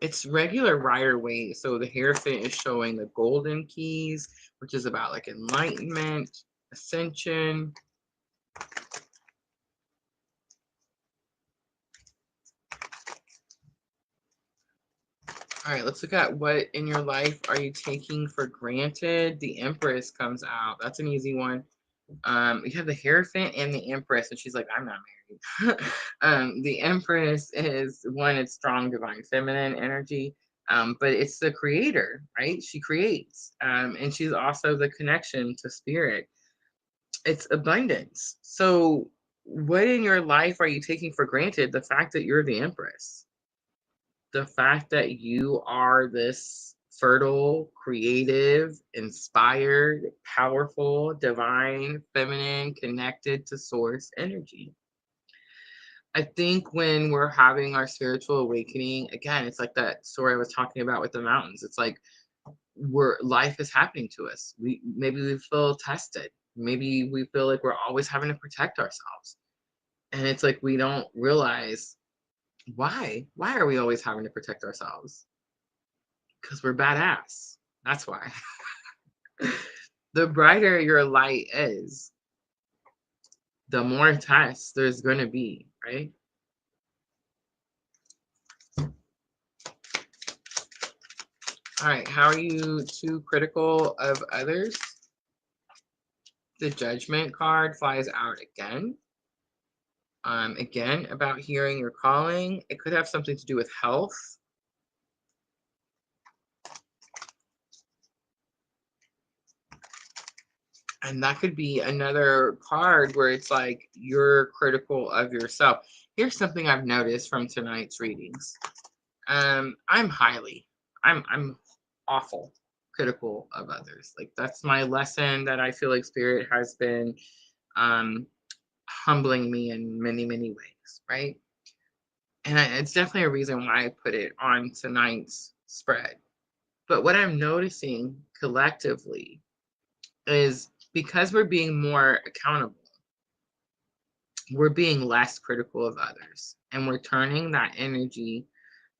A: It's regular Rider-Waite. So the Hierophant is showing the golden keys, which is about like enlightenment, ascension. All right, let's look at what in your life are you taking for granted. The Empress comes out. That's an easy one. You have the Hierophant and the Empress, and she's like, I'm not married. The Empress is one, it's strong divine feminine energy. But it's the creator, right? She creates. And she's also the connection to spirit. It's abundance. So what in your life are you taking for granted? The fact that you're the Empress, the fact that you are this fertile, creative, inspired, powerful, divine, feminine, connected to source energy. I think when we're having our spiritual awakening, again, it's like that story I was talking about with the mountains. It's like life is happening to us. Maybe we feel tested. Maybe we feel like we're always having to protect ourselves. And it's like we don't realize why. Why are we always having to protect ourselves? Because we're badass. That's why. The brighter your light is, the more tests there's going to be, right? All right, how are you too critical of others? The Judgment card flies out again. Again, about hearing your calling. It could have something to do with health. And that could be another card where it's like you're critical of yourself. Here's something I've noticed from tonight's readings. I'm awful critical of others. Like that's my lesson that I feel like spirit has been humbling me in many, many ways, right? And it's definitely a reason why I put it on tonight's spread. But what I'm noticing collectively is because we're being more accountable, we're being less critical of others, and we're turning that energy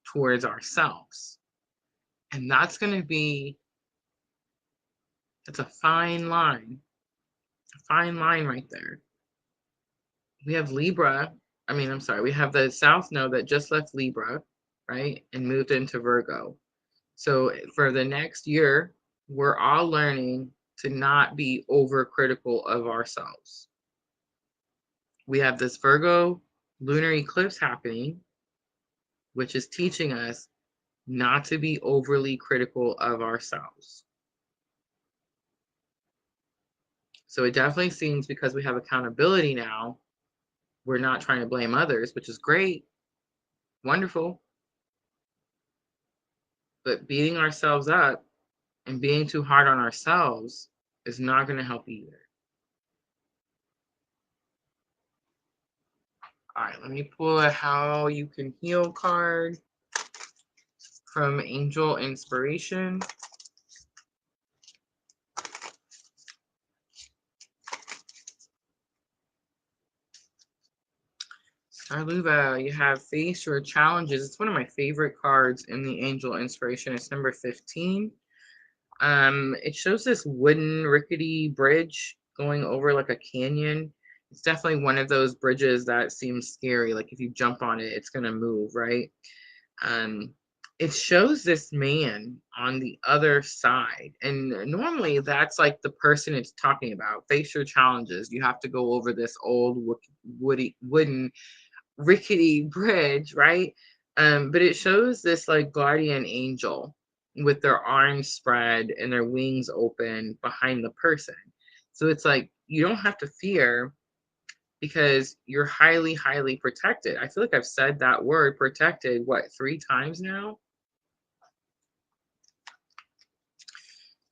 A: towards ourselves. And that's going to be, it's a fine line right there. We have Libra. We have the South Node that just left Libra. right? And moved into Virgo. So for the next year, we're all learning to not be overcritical of ourselves. We have this Virgo lunar eclipse happening, which is teaching us not to be overly critical of ourselves. So it definitely seems, because we have accountability now, we're not trying to blame others, which is great, wonderful. But beating ourselves up and being too hard on ourselves is not going to help either. All right, let me pull a How You Can Heal card from Angel Inspiration. Starluva, you have Face Your Challenges. It's one of my favorite cards in the Angel Inspiration. It's number 15. It shows this wooden rickety bridge going over like a canyon. It's definitely one of those bridges that seems scary. Like if you jump on it, it's gonna move, right? Um, it shows this man on the other side, and normally that's like the person it's talking about. Face your challenges. You have to go over this old wooden rickety bridge, right? But it shows this like guardian angel with their arms spread and their wings open behind the person. So it's like you don't have to fear, because you're highly, highly protected. I feel like I've said that word protected, what, 3 times now?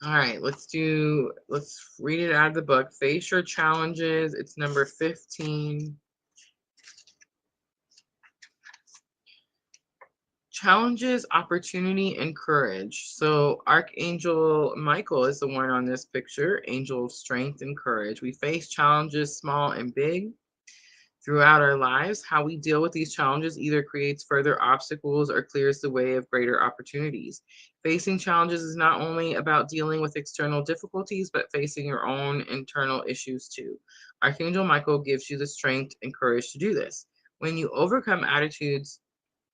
A: All right, let's read it out of the book. Face your challenges. It's number 15. Challenges, opportunity, and courage. So Archangel Michael is the one on this picture, angel of strength and courage. We face challenges small and big throughout our lives. How we deal with these challenges either creates further obstacles or clears the way of greater opportunities. Facing challenges is not only about dealing with external difficulties, but facing your own internal issues too. Archangel Michael gives you the strength and courage to do this. When you overcome attitudes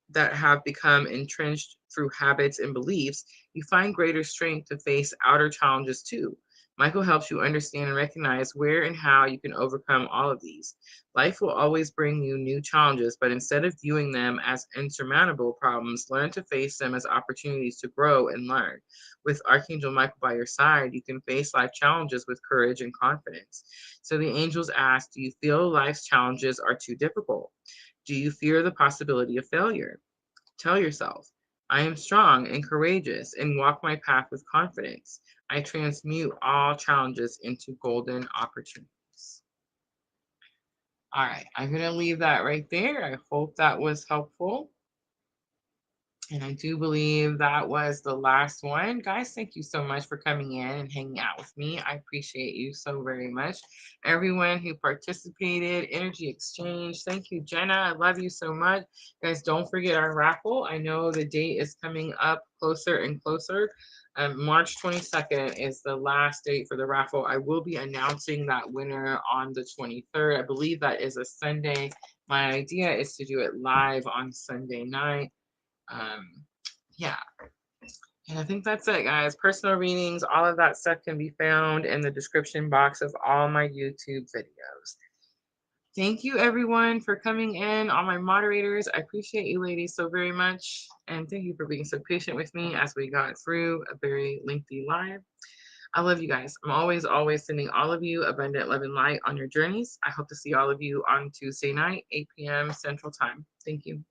A: that have become entrenched through habits and beliefs, you find greater strength to face outer challenges too. Michael helps you understand and recognize where and how you can overcome all of these. Life will always bring you new challenges, but instead of viewing them as insurmountable problems, learn to face them as opportunities to grow and learn. With Archangel Michael by your side, you can face life challenges with courage and confidence. So the angels ask, do you feel life's challenges are too difficult? Do you fear the possibility of failure? Tell yourself, I am strong and courageous and walk my path with confidence. I transmute all challenges into golden opportunities. All right, I'm going to leave that right there. I hope that was helpful. And I do believe that was the last one. Guys, thank you so much for coming in and hanging out with me. I appreciate you so very much. Everyone who participated, Energy Exchange, thank you, Jenna. I love you so much. Guys, don't forget our raffle. I know the date is coming up closer and closer. March 22nd is the last date for the raffle. I will be announcing that winner on the 23rd. I believe that is a Sunday. My idea is to do it live on Sunday night. Um, yeah, and I think that's it, guys. Personal readings, all of that stuff can be found in the description box of all my YouTube videos. Thank you, everyone, for coming in. All my moderators, I appreciate you ladies so very much. And thank you for being so patient with me as we got through a very lengthy live. I love you guys. I'm always, always sending all of you abundant love and light on your journeys. I hope to see all of you on Tuesday night, 8 p.m. Central Time. Thank you.